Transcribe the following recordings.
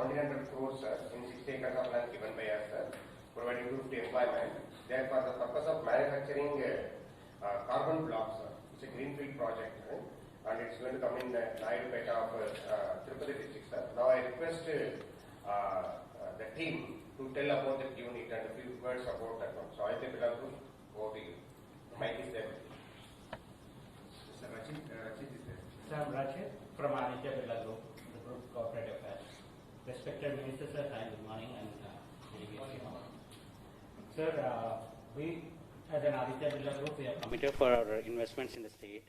1,700 crores, sir, in 60 acres of land given by us, sir, providing 250 employment. There for the purpose of manufacturing carbon blocks, sir. It's a greenfield project, and it's going to come in Nayadupeta of Tirupati district, sir. Now I request the team to tell about that unit and a few words about that one. So I think we'll have to go to you. The mic is there. Mr. Rachit is there. Sir, I'm Rachit from Aditya Birla Group, the Group Corporate Affairs. Respected Minister, sir, hi, good morning and sir, we as an Aditya Birla Group, we are committed for our investments in the state,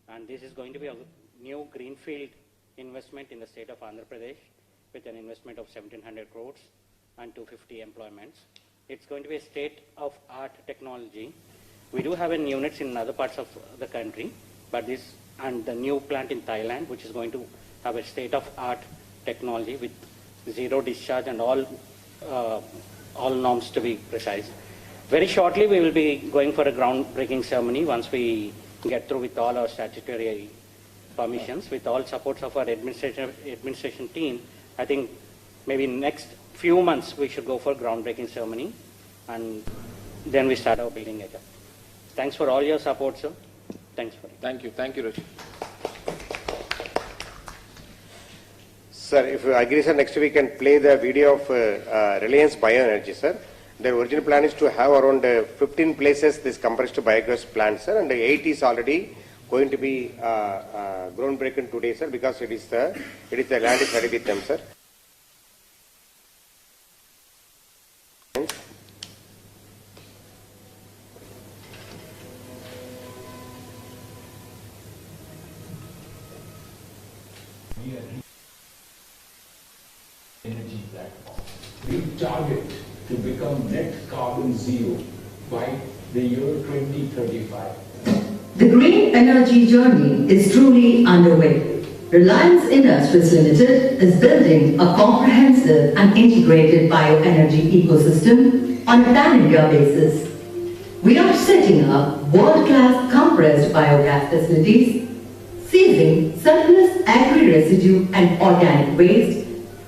and this is going to be a new greenfield investment in the state of Andhra Pradesh with an investment of 1,700 crores and 250 employments. It's going to be a state-of-art technology. We do have units in other parts of the country, but this and the new plant in Thailand, which is going to have a state-of-art technology with zero discharge and all norms to be precise. Very shortly, we will be going for a groundbreaking ceremony once we get through with all our statutory permissions, with all supports of our administration team. I think maybe next few months we should go for groundbreaking ceremony, and then we start our building again. Thanks for all your support, sir. Thanks for it. Thank you, Rachit. Sir, if you agree, sir, next week we can play the video of Reliance Bioenergy, sir. The original plan is to have around 15 places this compressed biogas plant, sir, and 8 is already going to be groundbreaking today, sir, because it is the land is ready with them, sir. Energy platform. We target to become net carbon zero by the year 2035. The green energy journey is truly underway. Reliance Industries Limited is building a comprehensive and integrated bioenergy ecosystem on a pan-India basis. We are setting up world-class compressed biogas facilities, seizing surplus agri-residue and organic waste,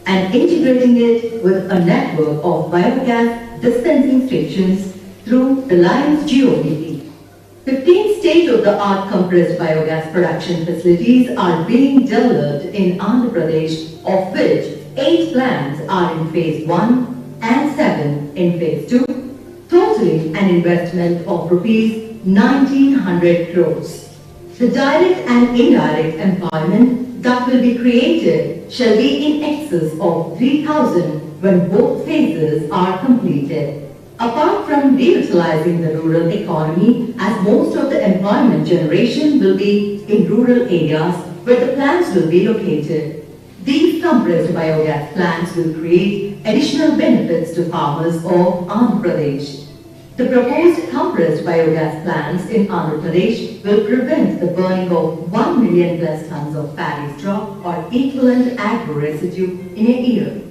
and integrating it with a network of biogas dispensing stations through Reliance GOBP. 15 state-of-the-art compressed biogas production facilities are being developed in Andhra Pradesh, of which 8 plants are in phase 1 and 7 in phase 2, totaling an investment of rupees 1,900 crores. The direct and indirect employment that will be created shall be in excess of 3,000 when both phases are completed. Apart from revitalizing the rural economy, as most of the employment generation will be in rural areas where the plants will be located, these compressed biogas plants will create additional benefits to farmers of Andhra Pradesh. The proposed compressed biogas plants in Andhra Pradesh will prevent the burning of 1 million plus tons of paddy straw or equivalent agro residue in a year.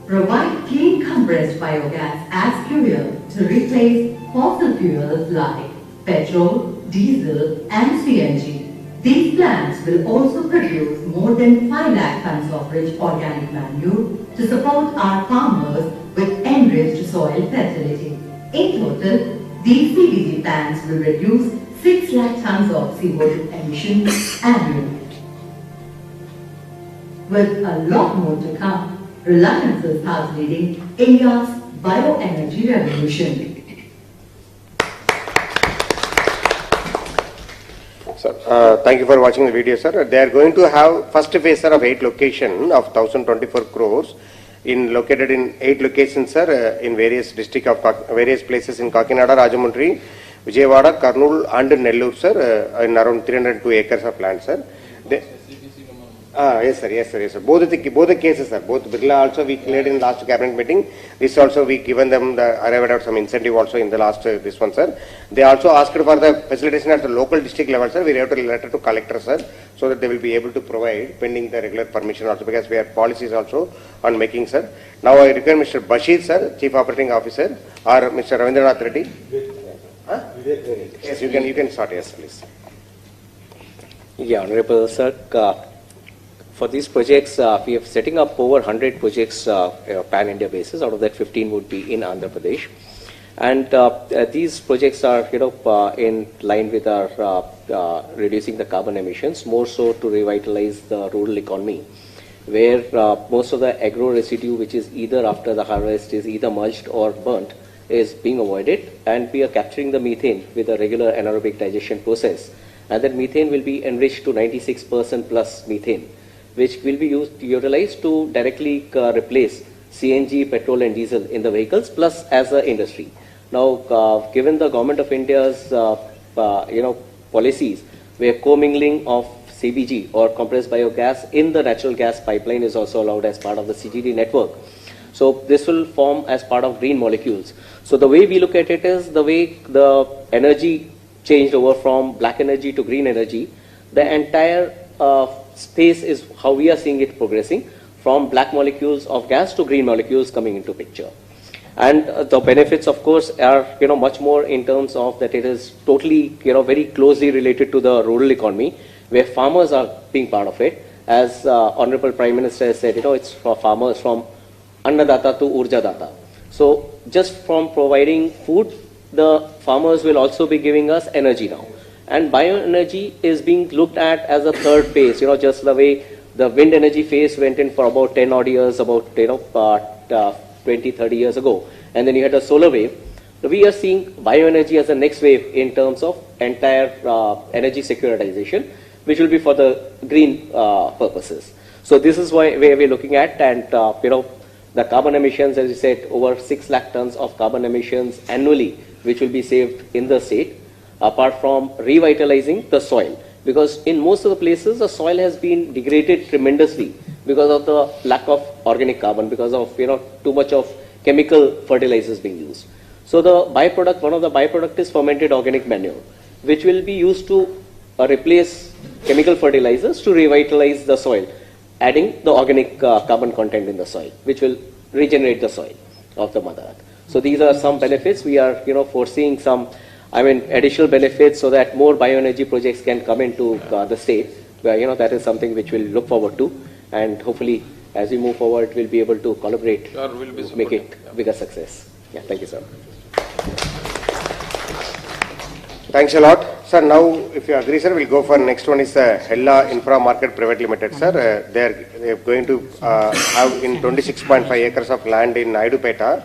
Provide clean compressed biogas as fuel to replace fossil fuels like petrol, diesel and CNG. These plants will also produce more than 5 lakh tons of rich organic manure to support our farmers with enriched soil fertility. In total, these CBG plants will reduce 6 lakh tons of CO2 emissions annually. With a lot more to come, Reliance is thus leading India's bioenergy revolution. Sir, thank you for watching the video, sir. They are going to have first phase, sir, of 8 location of 1,024 crores located in 8 locations, sir, in various district of various places in Kakinada, Rajahmundry, Vijayawada, Kurnool and Nellore, sir, in around 302 acres of land, sir. Yes, sir. Both the cases, sir. Both Birla also we cleared in last cabinet meeting. This also we given them arrived at some incentive also in the last this one, sir. They also asked for the facilitation at the local district level, sir. We have to letter to collector, sir, so that they will be able to provide pending the regular permission also, because we have policies also on making, sir. Now I request Mr. Bashir, sir, Chief Operating Officer, or Mr. Ravindranath Reddy. Yes, you can start. Yes, please. Yeah, Honorable Sir. For these projects, we are setting up over 100 projects pan-India basis. Out of that, 15 would be in Andhra Pradesh. And these projects are, in line with our reducing the carbon emissions, more so to revitalize the rural economy, where most of the agro residue, which is either after the harvest, is either mulched or burnt, is being avoided, and we are capturing the methane with a regular anaerobic digestion process. And that methane will be enriched to 96% plus methane, which will be utilized to directly replace CNG, petrol and diesel in the vehicles, plus as an industry. Now, given the Government of India's, policies, where commingling of CBG or compressed biogas in the natural gas pipeline is also allowed as part of the CGD network. So this will form as part of green molecules. So the way we look at it is the way the energy changed over from black energy to green energy. The entire space is how we are seeing it progressing from black molecules of gas to green molecules coming into picture. And the benefits, of course, are much more in terms of that it is totally very closely related to the rural economy, where farmers are being part of it. As Honorable Prime Minister has said, it's for farmers from Annadata to Urjadata. So just from providing food, the farmers will also be giving us energy now. And bioenergy is being looked at as a third phase, just the way the wind energy phase went in for about 10 odd years, about 20, 30 years ago. And then you had a solar wave. We are seeing bioenergy as the next wave in terms of entire energy securitization, which will be for the green purposes. So this is where we're looking at, and the carbon emissions, as you said, over 6 lakh tons of carbon emissions annually, which will be saved in the state, apart from revitalizing the soil. Because in most of the places, the soil has been degraded tremendously because of the lack of organic carbon, because of too much of chemical fertilizers being used. So the byproduct, one of the byproduct is fermented organic manure, which will be used to replace chemical fertilizers to revitalize the soil, adding the organic carbon content in the soil, which will regenerate the soil of the Mother Earth. So these are some benefits. We are foreseeing some additional benefits so that more bioenergy projects can come into the state. Where, that is something which we'll look forward to, and hopefully as we move forward we'll be able to collaborate to make it a bigger success. Yeah, thank you, sir. Thanks a lot. Sir, now if you agree, sir, we'll go for next one is Hella Infra Market Private Limited, sir. They're going to have in 26.5 acres of land in Naidupeta.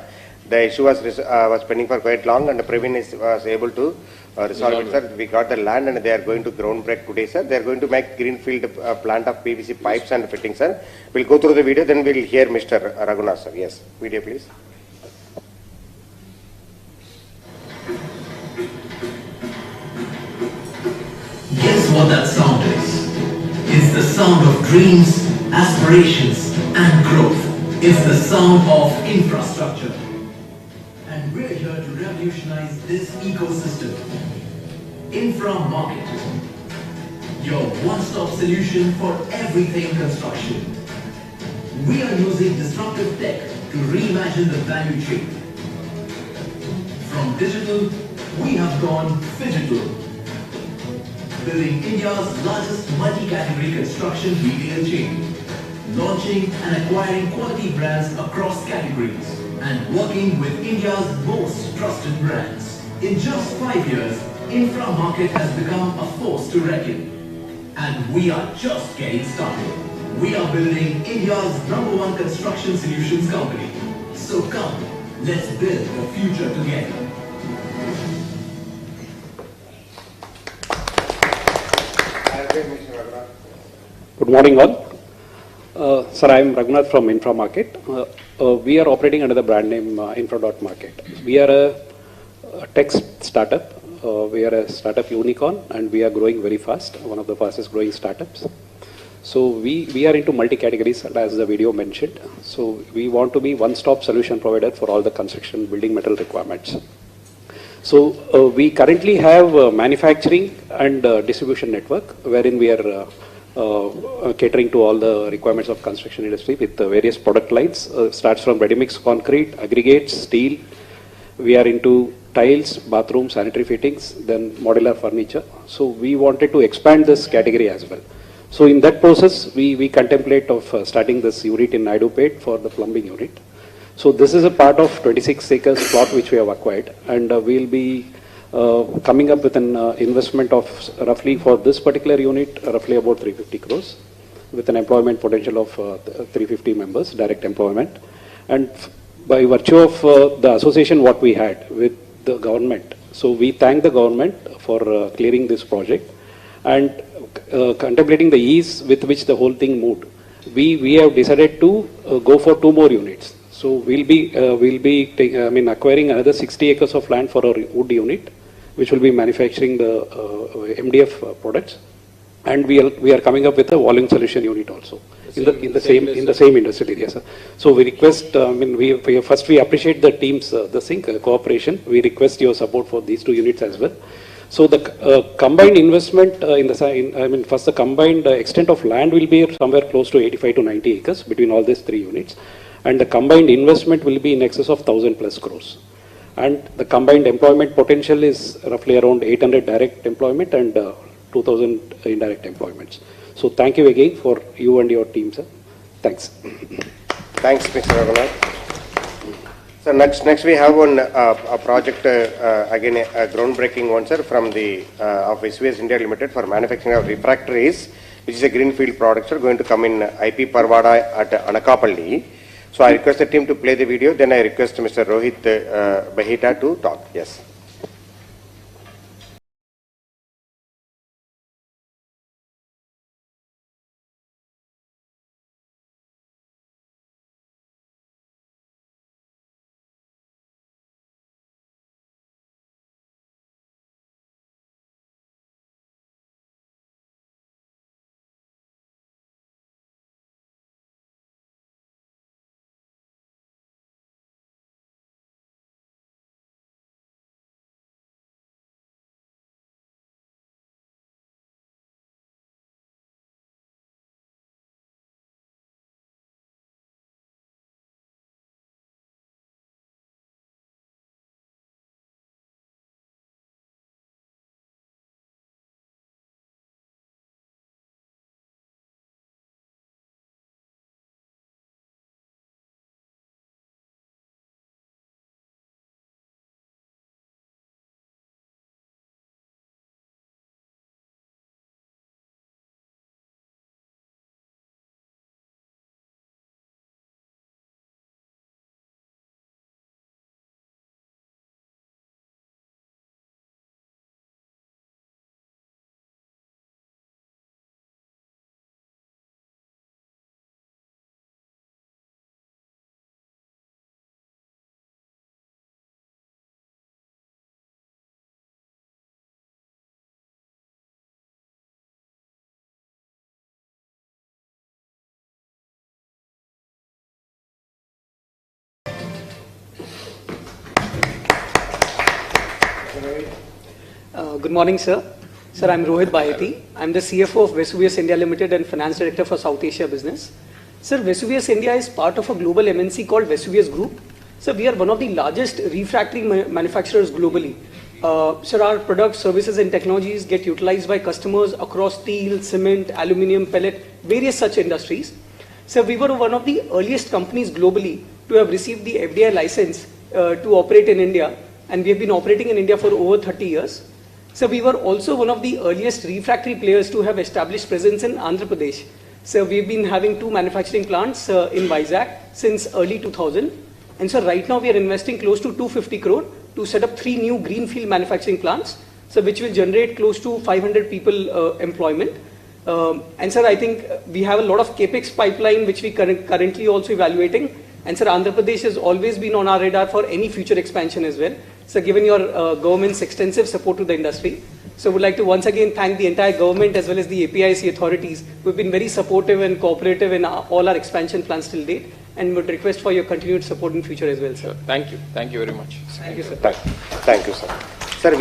The issue was pending for quite long, and the Praveen was able to resolve it, sir. We got the land and they are going to ground break today, sir. They are going to make greenfield plant of PVC pipes and fittings, sir. We'll go through the video, then we'll hear Mr. Raghunath, sir. Yes, video please. Guess what that sound is? It's the sound of dreams, aspirations, and growth. It's the sound of infrastructure. And we're here to revolutionize this ecosystem. Infra Market, your one-stop solution for everything construction. We are using disruptive tech to reimagine the value chain. From digital, we have gone phygital. Building India's largest multi-category construction retail chain, launching and acquiring quality brands across categories, and working with India's most trusted brands. In just 5 years, Infra Market has become a force to reckon. And we are just getting started. We are building India's #1 construction solutions company. So come, let's build the future together. Good morning all. Sir, I am Raghunath from Infra Market. We are operating under the brand name Infra.Market. We are a tech startup. We are a startup unicorn and we are growing very fast, one of the fastest growing startups. So we are into multi-categories, as the video mentioned. So we want to be one-stop solution provider for all the construction building metal requirements. So we currently have a manufacturing and distribution network wherein we are catering to all the requirements of construction industry with various product lines. Starts from ready-mix concrete, aggregates, steel. We are into tiles, bathroom, sanitary fittings, then modular furniture. So we wanted to expand this category as well. So in that process, we contemplate of starting this unit in Naidupet for the plumbing unit. So this is a part of 26 acres plot which we have acquired, and we'll be coming up with an investment of roughly for this particular unit, roughly about 350 crores, with an employment potential of 350 members, direct employment. And by virtue of the association what we had with the government, so we thank the government for clearing this project, and contemplating the ease with which the whole thing moved, we have decided to go for 2 more units. So we'll be acquiring another 60 acres of land for our wood unit, which will be manufacturing the MDF products, and we are coming up with a volume solution unit also in the same industrial area. Sir. So we request, we appreciate the team's cooperation. We request your support for these 2 units as well. So the combined investment first the combined extent of land will be somewhere close to 85 to 90 acres between all these 3 units, and the combined investment will be in excess of 1,000+ crores. And the combined employment potential is roughly around 800 direct employment and 2,000 indirect employments. So thank you again for you and your team, sir. Thanks. Thanks, Mr. Raghunath. So next we have one a project again a groundbreaking one, sir, from the of SVS India Limited for manufacturing of refractories, which is a greenfield product, sir, going to come in IP Parvada at Anakapalli. So I request the team to play the video. Then I request Mr. Rohit Bahita to talk. Yes. Good morning, sir. Sir, I'm Rohit Baheti. I'm the CFO of Vesuvius India Limited and Finance Director for South Asia Business. Sir, Vesuvius India is part of a global MNC called Vesuvius Group. Sir, we are one of the largest refractory manufacturers globally. Sir, our products, services and technologies get utilized by customers across steel, cement, aluminium, pellet, various such industries. Sir, we were one of the earliest companies globally to have received the FDI license to operate in India, and we have been operating in India for over 30 years. So we were also one of the earliest refractory players to have established presence in Andhra Pradesh. So we've been having 2 manufacturing plants in Vizag since early 2000. And so right now we are investing close to 250 crore to set up 3 new greenfield manufacturing plants, so which will generate close to 500 people employment. And sir, I think we have a lot of capex pipeline which we currently also evaluating. And sir, Andhra Pradesh has always been on our radar for any future expansion as well. So given your government's extensive support to the industry, so would like to once again thank the entire government as well as the APIC authorities who have been very supportive and cooperative in all our expansion plans till date, and would request for your continued support in future as well, sir. Thank you. Thank you very much. Thank you, sir. Thank you, sir. Sir,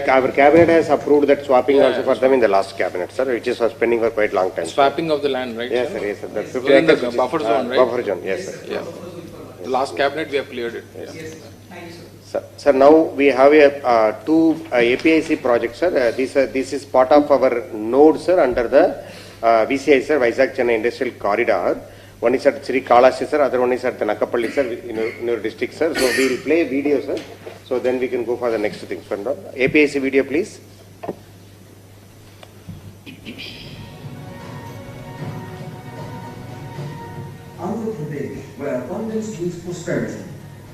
our cabinet has approved that swapping also for them in the last cabinet, sir, which is pending for quite long time. Swapping of the land, right? Yes, sir? sir. Yes, sir. The 50 Within the acres buffer zone, right? Buffer zone, yes, sir. Yeah. The last cabinet we have cleared it. Yes. Yeah. Thank you, sir. Sir, now we have a 2 APIC projects, sir. This is part of our node, sir, under the VCI, sir, Vizag Chennai Industrial Corridor. One is at Sri Kalahasti, sir, other one is at the Nakapalli, sir, in your district, sir. So we will play video, sir. So then we can go for the next thing. APIC video, please. Andhra Pradesh, where abundance meets prosperity,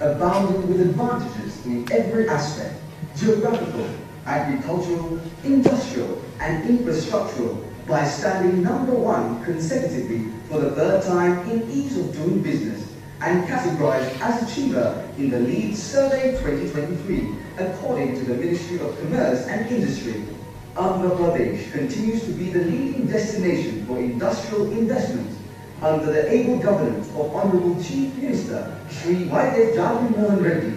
abounding with advantages in every aspect, geographical, agricultural, industrial, and infrastructural, by standing #1 consecutively for the third time in ease of doing business, and categorized as achiever in the LEAD Survey 2023, according to the Ministry of Commerce and Industry. Andhra Pradesh continues to be the leading destination for industrial investment under the able governance of Honorable Chief Minister Shri YSR Congress Party.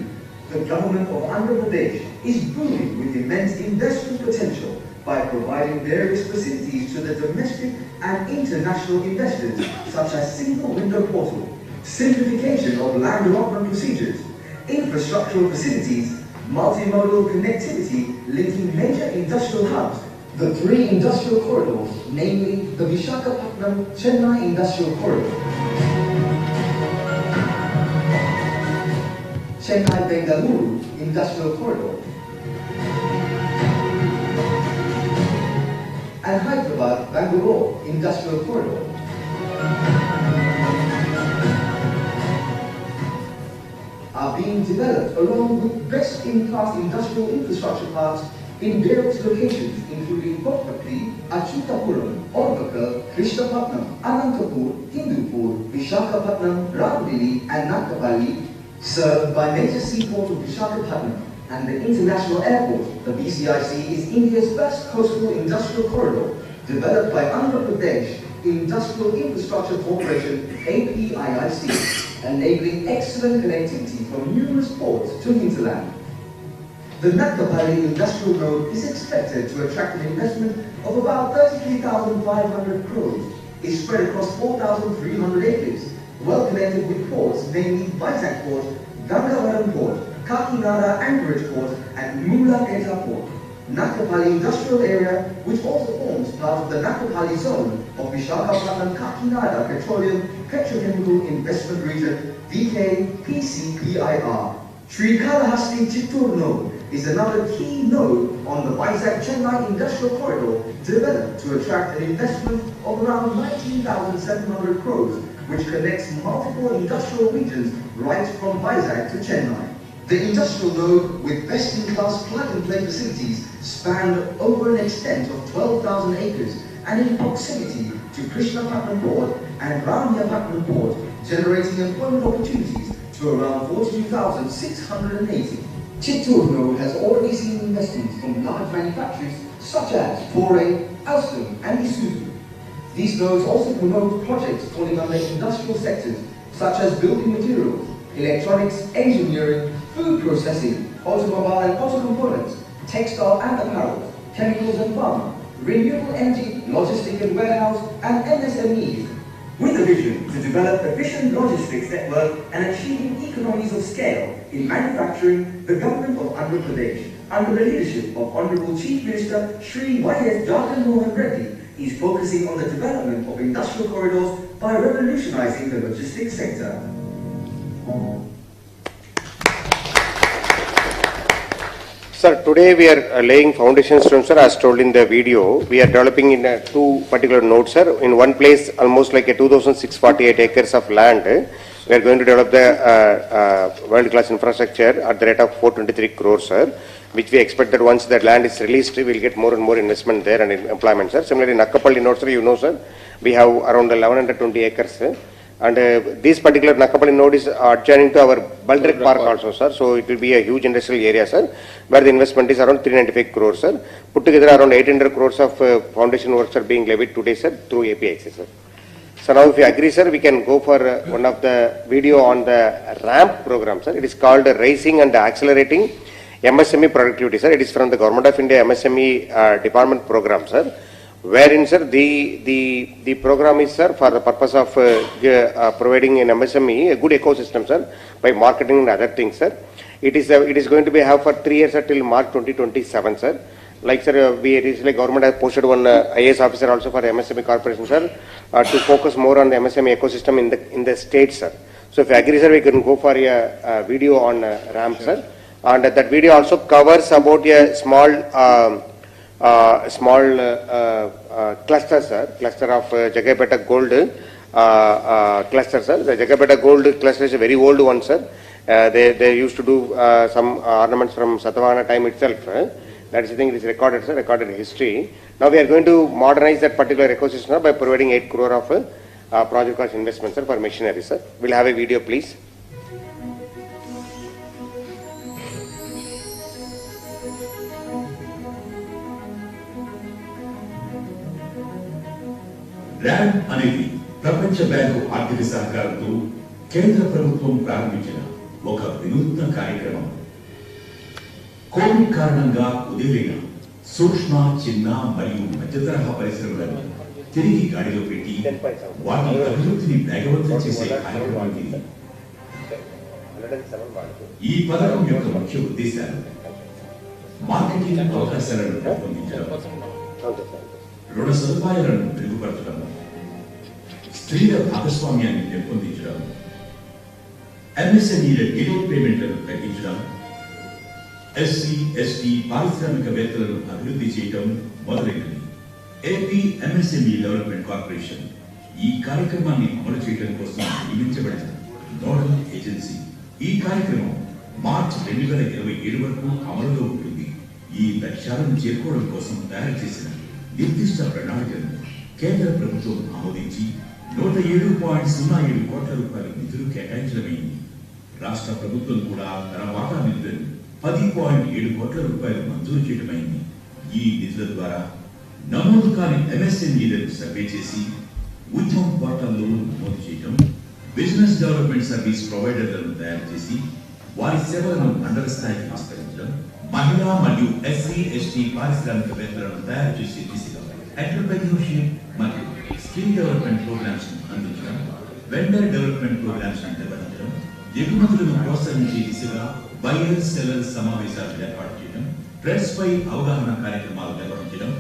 The government of Andhra Pradesh is booming with immense investment potential by providing various facilities to the domestic and international investors, such as single window portal, simplification of land allotment procedures, infrastructural facilities, multimodal connectivity linking major industrial hubs, the 3 industrial corridors, namely the Visakhapatnam-Chennai Industrial Corridor, Chennai-Bengaluru Industrial Corridor, and Hyderabad-Bangalore Industrial Corridor. Are being developed along with best-in-class industrial infrastructure parks in various locations, including Kokpatli, Achutapuram, Orvakal, Krishnapatnam, Anantapur, Hindupur, Visakhapatnam, Ramdili, and Nakapalli, served by major seaport of Visakhapatnam and the international airport. The VCIC is India's first coastal industrial corridor, developed by Andhra Pradesh Industrial Infrastructure Corporation, APIIC, enabling excellent connectivity from numerous ports to hinterland. The Nakapalli industrial node is expected to attract an investment of about 33,500 crores. It's spread across 4,300 acres, well connected with ports, namely Vizag Port, Gangavaram Port, Kakinada Anchorage Port, and Mula-Eta Port. Nakapalli industrial area, which also forms part of the Nakapalli zone of Visakhapatnam-Kakinada Petroleum Petrochemical Investment Region, VKPCPIR. Sri Kalahasti Chittoor node is another key node on the Vizag-Chennai Industrial Corridor, developed to attract an investment of around 19,700 crores, which connects multiple industrial regions right from Vizag to Chennai. The industrial node, with best-in-class plug-and-play facilities, spanned over an extent of 12,000 acres and in proximity to Krishnapatnam Port and Ramyapatnam Port, generating employment opportunities to around 42,680. Chittoor node has already seen investments from large manufacturers such as Toray, Alstom, and Isuzu. These nodes also promote projects falling under industrial sectors such as building materials, electronics, engineering, food processing, automobile and auto components, textile and apparel, chemicals and pharma, renewable energy, logistics and warehouse, and MSMEs, with a vision to develop efficient logistics network and achieving economies of scale in manufacturing. The government of Andhra Pradesh, under the leadership of Honorable Chief Minister Shri YSR Congress Party, is focusing on the development of industrial corridors by revolutionizing the logistics sector. Sir, today we are laying foundation stones, sir, as told in the video. We are developing in 2 particular nodes, sir. In one place, almost like a 2,648 acres of land. We are going to develop the world-class infrastructure at the rate of 423 crores, sir, which we expect that once that land is released, we will get more and more investment there and employment, sir. Similarly, in Nakapalli node, sir, you know, sir, we have around 1,120 acres, sir. And this particular Nakapalli node is adjoining to our Baldrick Park also, sir. So it will be a huge industrial area, sir, where the investment is around 395 crores, sir. Put together around 800 crores of foundation works are being levied today, sir, through APIC, sir. So now if you agree, sir, we can go for one of the video on the RAMP program, sir. It is called Raising and Accelerating MSME Productivity, sir. It is from the Government of India MSME Department program, sir. Wherein, sir, the program is, sir, for the purpose of providing an MSME a good ecosystem, sir, by marketing and other things, sir. It is going to be have for 3 years, sir, till March 2027, sir. Like sir, we recently government has posted one IAS officer also for MSME corporation, sir, to focus more on the MSME ecosystem in the state, sir. So if you agree, sir, we can go for a video on ramp, sir, and that video also covers about a small cluster, sir, cluster of Jagapeta gold cluster, sir. The Jagapeta gold cluster is a very old one, sir. They used to do some ornaments from Satavahana time itself. That is the thing, it is recorded, sir, recorded history. Now we are going to modernize that particular ecosystem by providing 8 crore of project cost investment, sir, for machinery, sir. We'll have a video, please. RAM అనేది ప్రపంచ bank ఆర్థిక సహకారంతో కేంద్ర ప్రభుత్వం ప్రారంభించిన ఒక వినూత్న కార్యక్రమం. కోవిడ్ కారణంగా కుదేలైన సూక్ష్మ, చిన్న మరియు మధ్యతరహా పరిశ్రమలను తిరిగి గాడిలో పెట్టి వాటి అభివృద్ధిని వేగవంతం చేసే కార్యక్రమం ఇది. ఈ పథకం యొక్క ముఖ్య ఉద్దేశాలు మార్కెటింగ్ అవకాశాలను పెంపొందించడం, రుణ సదుపాయాలను మెరుగుపరచడం, స్త్రీల భాగస్వామ్యాన్ని పెంపొందించడం, ఎంఎస్ఎంఈల డిలే పేమెంట్లను తగ్గించడం, ఎస్సీ, ఎస్టీ పారిశ్రామికవేత్తలను అభివృద్ధి చేయడం మొదలైనవి. ఏపీ ఎంఎస్ఎంఈ డెవలప్మెంట్ కార్పొరేషన్ ఈ కార్యక్రమాన్ని అమలు చేయడం కోసం నియమించబడిన నోడల్ ఏజెన్సీ. ఈ కార్యక్రమం మార్చి 2027 వరకు అమలులో ఉంటుంది. ఈ లక్ష్యాలను చేరుకోవడం కోసం తయారు చేసిన నిర్దిష్ట ప్రణాళికలను కేంద్ర ప్రభుత్వం ఆమోదించి 107.07 కోట్ల రూపాయల నిధులు కేటాయించడమైంది. రాష్ట్ర ప్రభుత్వం కూడా తన వాటా నిధులను 10.7 కోట్ల రూపాయలు మంజూరు చేయడమైంది. ఈ నిధుల ద్వారా నమోదు కాని ఎంఎస్ఎంఈలను సర్వే చేసి ఉద్యమం పోర్టల్లో నమోదు చేయడం, బిజినెస్ డెవలప్మెంట్ సర్వీస్ ప్రొవైడర్లను తయారు చేసి వారి సేవలను మండల స్థాయికి విస్తరించడం, మహిళా మరియు ఎస్సీ, ఎస్టీ పారిశ్రామికవేత్తలను తయారు చేసే దిశగా ఎంటర్‌ప్రెన్యూర్‌షిప్ మరియు స్కిల్ డెవలప్మెంట్ ప్రోగ్రామ్స్ అందించడం, వెండర్ డెవలప్మెంట్ ప్రోగ్రామ్స్ నిర్వహించడం, ఎగుమతులను ప్రోత్సహించే దిశగా బయర్ సెల్లర్ సమావేశాలు ఏర్పాటు చేయడం, ప్రెస్ పై అవగాహన కార్యక్రమాలు నిర్వహించడం,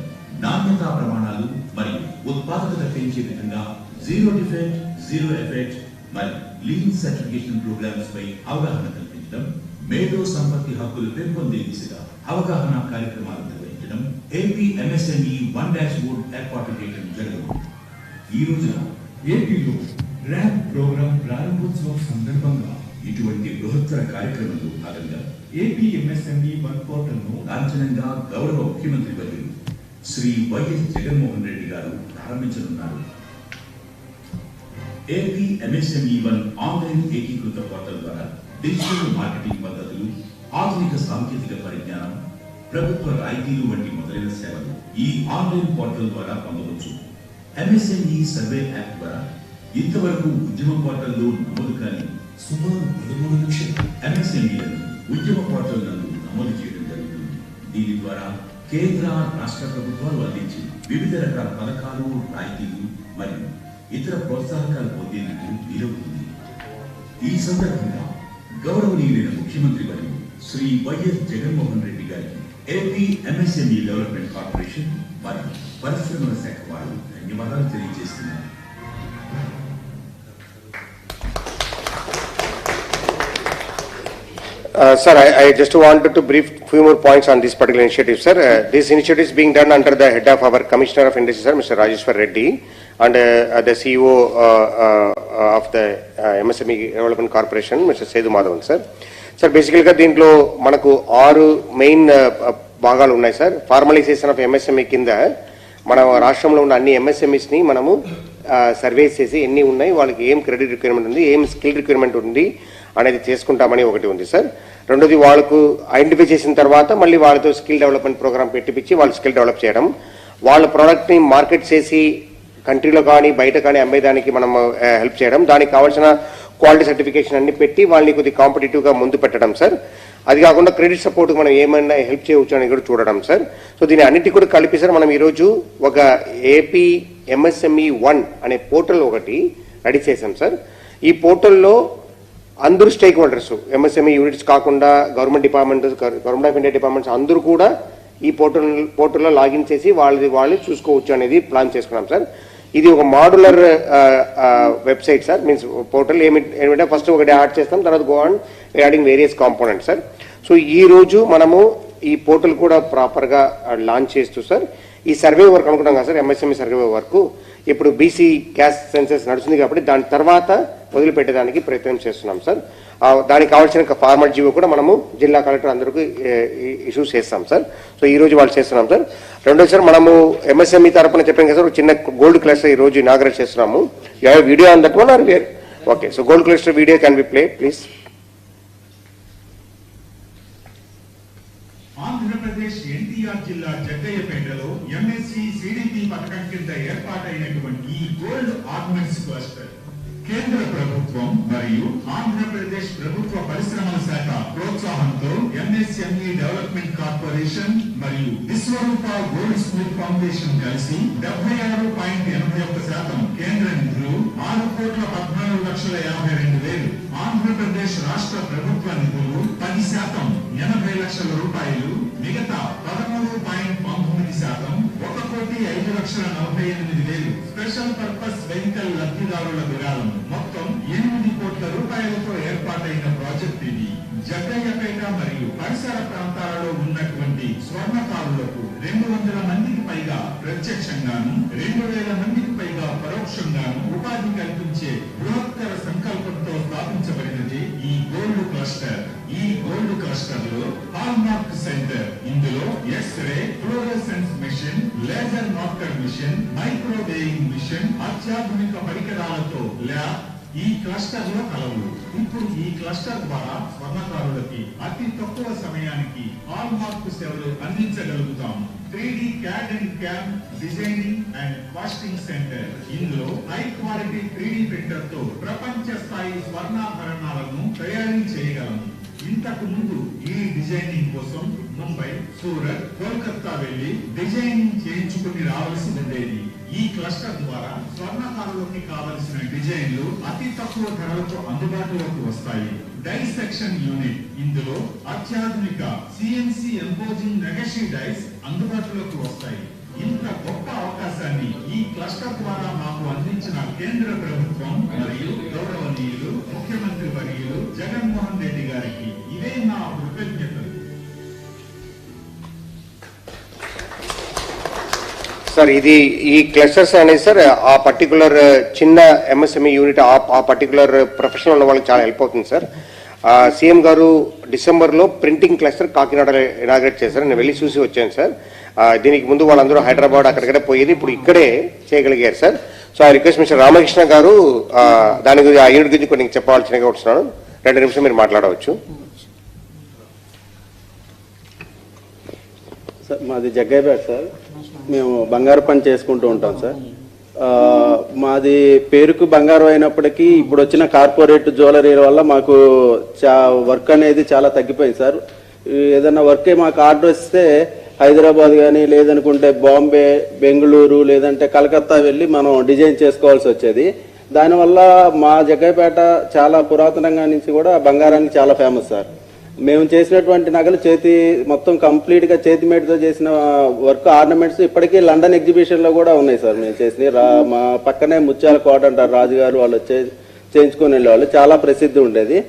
నాణ్యతా ప్రమాణాలు మరియు ఉత్పాదకత పెంచే విధంగా జీరో డిఫెక్ట్, జీరో ఎఫెక్ట్ మరియు లీన్ సర్టిఫికేషన్ ప్రోగ్రామ్స్ పై అవగాహన కల్పించడం, మేధో సంపత్తి హక్కులు పెంపొందే దిశగా అవగాహన కార్యక్రమాలు నిర్వహించడం, ఏపీ ఎంఎస్ఎంఈ 1 డాష్బోర్డ్ ఏర్పాటు చేయడం జరిగింది. ఈ రోజున ఏపీలో ర్యామ్ ప్రోగ్రాం ప్రారంభోత్సవం సందర్భంగా ఇటువంటి బృహత్తర కార్యక్రమంలో భాగంగా ఏపీ ఎంఎస్ఎంఈ 1 పోర్టల్ను లాంఛనంగా గౌరవ ముఖ్యమంత్రి వర్యులు శ్రీ వైఎస్ జగన్మోహన్ రెడ్డి గారు ప్రారంభించనున్నారు. ఏపీ ఎంఎస్ఎంఈ 1 ఆన్లైన్ ఏకీకృత పోర్టల్ ద్వారా డిజిటల్ మార్కెటింగ్ పద్ధతులు, ఆధునిక సాంకేతిక పరిజ్ఞానం, ప్రభుత్వ రాయితీలు వంటి మొదలైన సేవలు ఈ ఆన్లైన్ పోర్టల్ ద్వారా పొందవచ్చు. ఎంఎస్ఎంఈ సర్వే యాప్ ద్వారా ఇంతవరకు ఉద్యమ పోర్టల్లో నమోదు కాని సుమారు 13 లక్షల ఎంఎస్ఎంఈలను ఉద్యమ పోర్టల్ నందు నమోదు చేయడం జరుగుతుంది. దీని ద్వారా కేంద్ర, రాష్ట్ర ప్రభుత్వాలు అందించే వివిధ రకాల పథకాలు, రాయితీలు మరియు ఇతర ప్రోత్సాహకాలు పొందేందుకు వీలవుతుంది. ఈ సందర్భంగా గౌరవనీయులైన ముఖ్యమంత్రి వర్యులు శ్రీ వైఎస్ జగన్మోహన్ రెడ్డి గారికి ఏపీ ఎంఎస్ఎంఈ డెవలప్మెంట్ కార్పొరేషన్ మరియు పరిశ్రమల శాఖ వారు ధన్యవాదాలు తెలియజేస్తున్నారు. Sir, I just wanted to brief few more points on this particular initiative, sir. This initiative is being done under the head of our Commissioner of Industry, sir, Mr. YSR Reddy, and the CEO of the MSME Development Corporation, Mr. Sedu Madhavan, sir. Sir, basically, దీంట్లో మనకు 6 main భాగాలు ఉన్నాయి, sir. Formalisation of MSME కింద మన రాష్ట్రంలో ఉన్న అన్ని ఎంఎస్ఎంఈస్ని మనము సర్వే చేసి ఎన్ని ఉన్నాయి, వాళ్ళకి ఏం క్రెడిట్ రిక్వైర్మెంట్ ఉంది, ఏం స్కిల్ రిక్వైర్మెంట్ ఉంది అనేది చేసుకుంటామని ఒకటి ఉంది, సార్. రెండోది వాళ్ళకు ఐడెంటిఫై చేసిన తర్వాత మళ్ళీ వాళ్ళతో స్కిల్ డెవలప్మెంట్ ప్రోగ్రామ్ పెట్టిపించి వాళ్ళు స్కిల్ డెవలప్ చేయడం, వాళ్ళ ప్రోడక్ట్ని మార్కెట్ చేసి కంట్రీలో కానీ బయట కానీ అమ్మేదానికి మనం హెల్ప్ చేయడం, దానికి కావాల్సిన క్వాలిటీ సర్టిఫికేషన్ అన్ని పెట్టి వాళ్ళని కొద్దిగా కాంపిటేటివ్గా ముందు పెట్టడం, సార్. అది కాకుండా క్రెడిట్ సపోర్ట్ మనం ఏమైనా హెల్ప్ చేయవచ్చు అని కూడా చూడడం, సార్. సో దీని అన్నిటి కూడా కలిపి, సార్, మనం ఈరోజు ఒక ఏపీ ఎంఎస్ఎంఈ 1 అనే పోర్టల్ ఒకటి రెడీ చేశాం, సార్. ఈ పోర్టల్లో అందరూ స్టేక్ హోల్డర్స్, ఎంఎస్ఎంఈ యూనిట్స్ కాకుండా government department, government of India departments అందరూ కూడా ఈ పోర్టల్లో లాగిన్ చేసి వాళ్ళు చూసుకోవచ్చు అనేది ప్లాన్ చేసుకున్నాం సార్. ఇది ఒక modular website sir, means portal ఏమిటంటే ఫస్ట్ ఒకటి యాడ్ చేస్తాం, తర్వాత go on adding various components sir. So ఈ రోజు మనము ఈ పోర్టల్ కూడా ప్రాపర్గా లాంచ్ చేస్తూ సార్ ఈ సర్వే వర్క్ అనుకుంటాం కదా సార్, ఎంఎస్ఎంఈ సర్వే వర్క్ ఇప్పుడు బీసీ గ్యాస్ సెన్సెస్ నడుస్తుంది కాబట్టి దాని తర్వాత వదిలిపెట్టడానికి ప్రయత్నం చేస్తున్నాం సార్. దానికి కావాల్సిన ఫార్మల్ జీవో కూడా మనము జిల్లా కలెక్టర్ అందరికీ ఇష్యూ చేస్తాం సార్. సో ఈ రోజు వాళ్ళు చేస్తున్నాం సార్. రెండోది సార్, మనము ఎంఎస్ఎంఈ తరపున చెప్పాం కదా సార్, ఒక చిన్న గోల్డ్ క్లస్టర్ ఈ రోజు ఇనాగ్రేట్ చేస్తున్నాము. Video on that one or where? Okay, so gold cluster video can be play please. Andhra Pradesh NTR జిల్లా జగ్గయ్యపేటలో ఎంఎస్సి సిడిపి పథకం కింద ఏర్పాటైనటువంటి ఈ గోల్డ్ ఆర్నమెంట్స్ క్లస్టర్ కేంద్ర ప్రభుత్వం మరియు ఆంధ్రప్రదేశ్ ప్రభుత్వ పరిశ్రమల శాఖ ప్రోత్సాహంతో ఎంఎస్ఎంఈ డెవలప్మెంట్ కార్పొరేషన్ మరియు విశ్వరూప గోల్డ్ స్మిత్ ఫౌండేషన్ కలిసి 76.81% కేంద్ర నిధులు 6,14,52,000 ఆంధ్రప్రదేశ్ రాష్ట్ర ప్రభుత్వ నిధులు 10% 80 లక్షల రూపాయలు, మిగతా 13.19% 1,05,48,000 స్పెషల్ పర్పస్ వెహికల్ లబ్ధిదారుల విరాళం మొత్తం 8 కోట్ల రూపాయలతో ఏర్పాటైన ప్రాజెక్ట్ ఇది. జగ్గయ్యపేట మరియు పరిసర ప్రాంతాలలో ఉన్నటువంటి స్వర్ణకారులకు 200 మందికి పైగా ప్రత్యక్షంగాను 2,000 మందికి పైగా పరోక్షంగాను ఉపాధి కల్పించే బృహత్తర సంకల్పంతో స్థాపించబడినది ఈ గోల్డ్ క్లస్టర్. ఈ గోల్డ్ క్లస్టర్ లో హాల్మార్క్ సెంటర్, ఇందులో x-ray, fluorescence machine, laser marker machine, microweighing machine, అత్యాధునిక పరికరాలతో ల్యాబ్ ఈ క్లస్టర్ లో కలవు. ఇప్పుడు ఈ క్లస్టర్ ద్వారా స్వర్ణకారులకి అతి తక్కువ సమయానికి హాల్మార్క్ సేవలు అందించగలుగుతాం. 3D CAD and CAM designing and casting centre, ఇందులో హై క్వాలిటీ 3D ప్రింటర్ తో ప్రపంచ స్థాయి స్వర్ణాభరణాలను తయారీ చేయగలము. ఇంతకు ముందు ఈ డిజైనింగ్ కోసం ముంబై, సూరత్, కోల్కతా వెళ్లి డిజైనింగ్ చేయించుకుని రావాల్సి ఉండేది. ఈ క్లస్టర్ ద్వారా స్వర్ణకారులకి కావలసిన డిజైన్లు అతి తక్కువ ధరలతో అందుబాటులోకి వస్తాయి. డైసెక్షన్ యూనిట్, ఇందులో అత్యాధునిక CNC ఎంబోజింగ్ నెగషి డైస్ అందుబాటులోకి వస్తాయి. ఇంత గొప్ప అవకాశాన్ని ఈ క్లస్టర్ ద్వారా మాకు అందించిన కేంద్ర ప్రభుత్వం మరియు గౌరవనీయులు ముఖ్యమంత్రి వర్యులు జగన్మోహన్ రెడ్డి గారికి ఇదే నా కృతజ్ఞతలు. సార్ ఇది ఈ క్లస్టర్స్ అనేది సార్ ఆ పర్టికులర్ చిన్న ఎంఎస్ఎంఈ యూనిట్ ఆ పర్టికులర్ ప్రొఫెషనల్ ఉన్న వాళ్ళకి చాలా హెల్ప్ అవుతుంది సార్. సీఎం గారు డిసెంబర్లో ప్రింటింగ్ క్లస్టర్ కాకినాడలో ఇనాగ్రేట్ చేశారు. నేను వెళ్ళి చూసి వచ్చాను సార్. దీనికి ముందు వాళ్ళందరూ హైదరాబాద్ అక్కడికడే పోయేది, ఇప్పుడు ఇక్కడే చేయగలిగారు sir. So I request mister Ramakrishna గారు దాని గురించి ఆ యూనిట్ గురించి కొన్ని చెప్పవలసినగా వస్తున్నాను. 2 నిమిషం మీరు మాట్లాడవచ్చు. సార్ మాది జగ్గయ్యపేట సార్. మేము బంగారు పని చేసుకుంటూ ఉంటాం సార్. మాది పేరుకు బంగారం అయినప్పటికీ ఇప్పుడు వచ్చిన కార్పొరేట్ జ్యువెలరీ వల్ల మాకు వర్క్ అనేది చాలా తగ్గిపోయింది సార్. ఏదైనా వర్కే మాకు ఆర్డర్ ఇస్తే హైదరాబాద్ కానీ లేదనుకుంటే బాంబే, బెంగళూరు లేదంటే కలకత్తా వెళ్ళి మనం డిజైన్ చేసుకోవాల్సి వచ్చేది. దానివల్ల మా జగ్గయ్యపేట చాలా పురాతనంగా నుంచి కూడా బంగారానికి చాలా ఫేమస్ సార్. మేము చేసినటువంటి నగలు మొత్తం కంప్లీట్ గా చేతిమేటితో చేసిన వర్క్ ఆర్నమెంట్స్ ఇప్పటికీ లండన్ ఎగ్జిబిషన్ లో కూడా ఉన్నాయి సార్. మేము చేసిన మా పక్కనే ముత్యాల కోట అంటారు, రాజుగారు వాళ్ళు చేయించుకుని వెళ్ళేవాళ్ళు, చాలా ప్రసిద్ధి ఉండేది.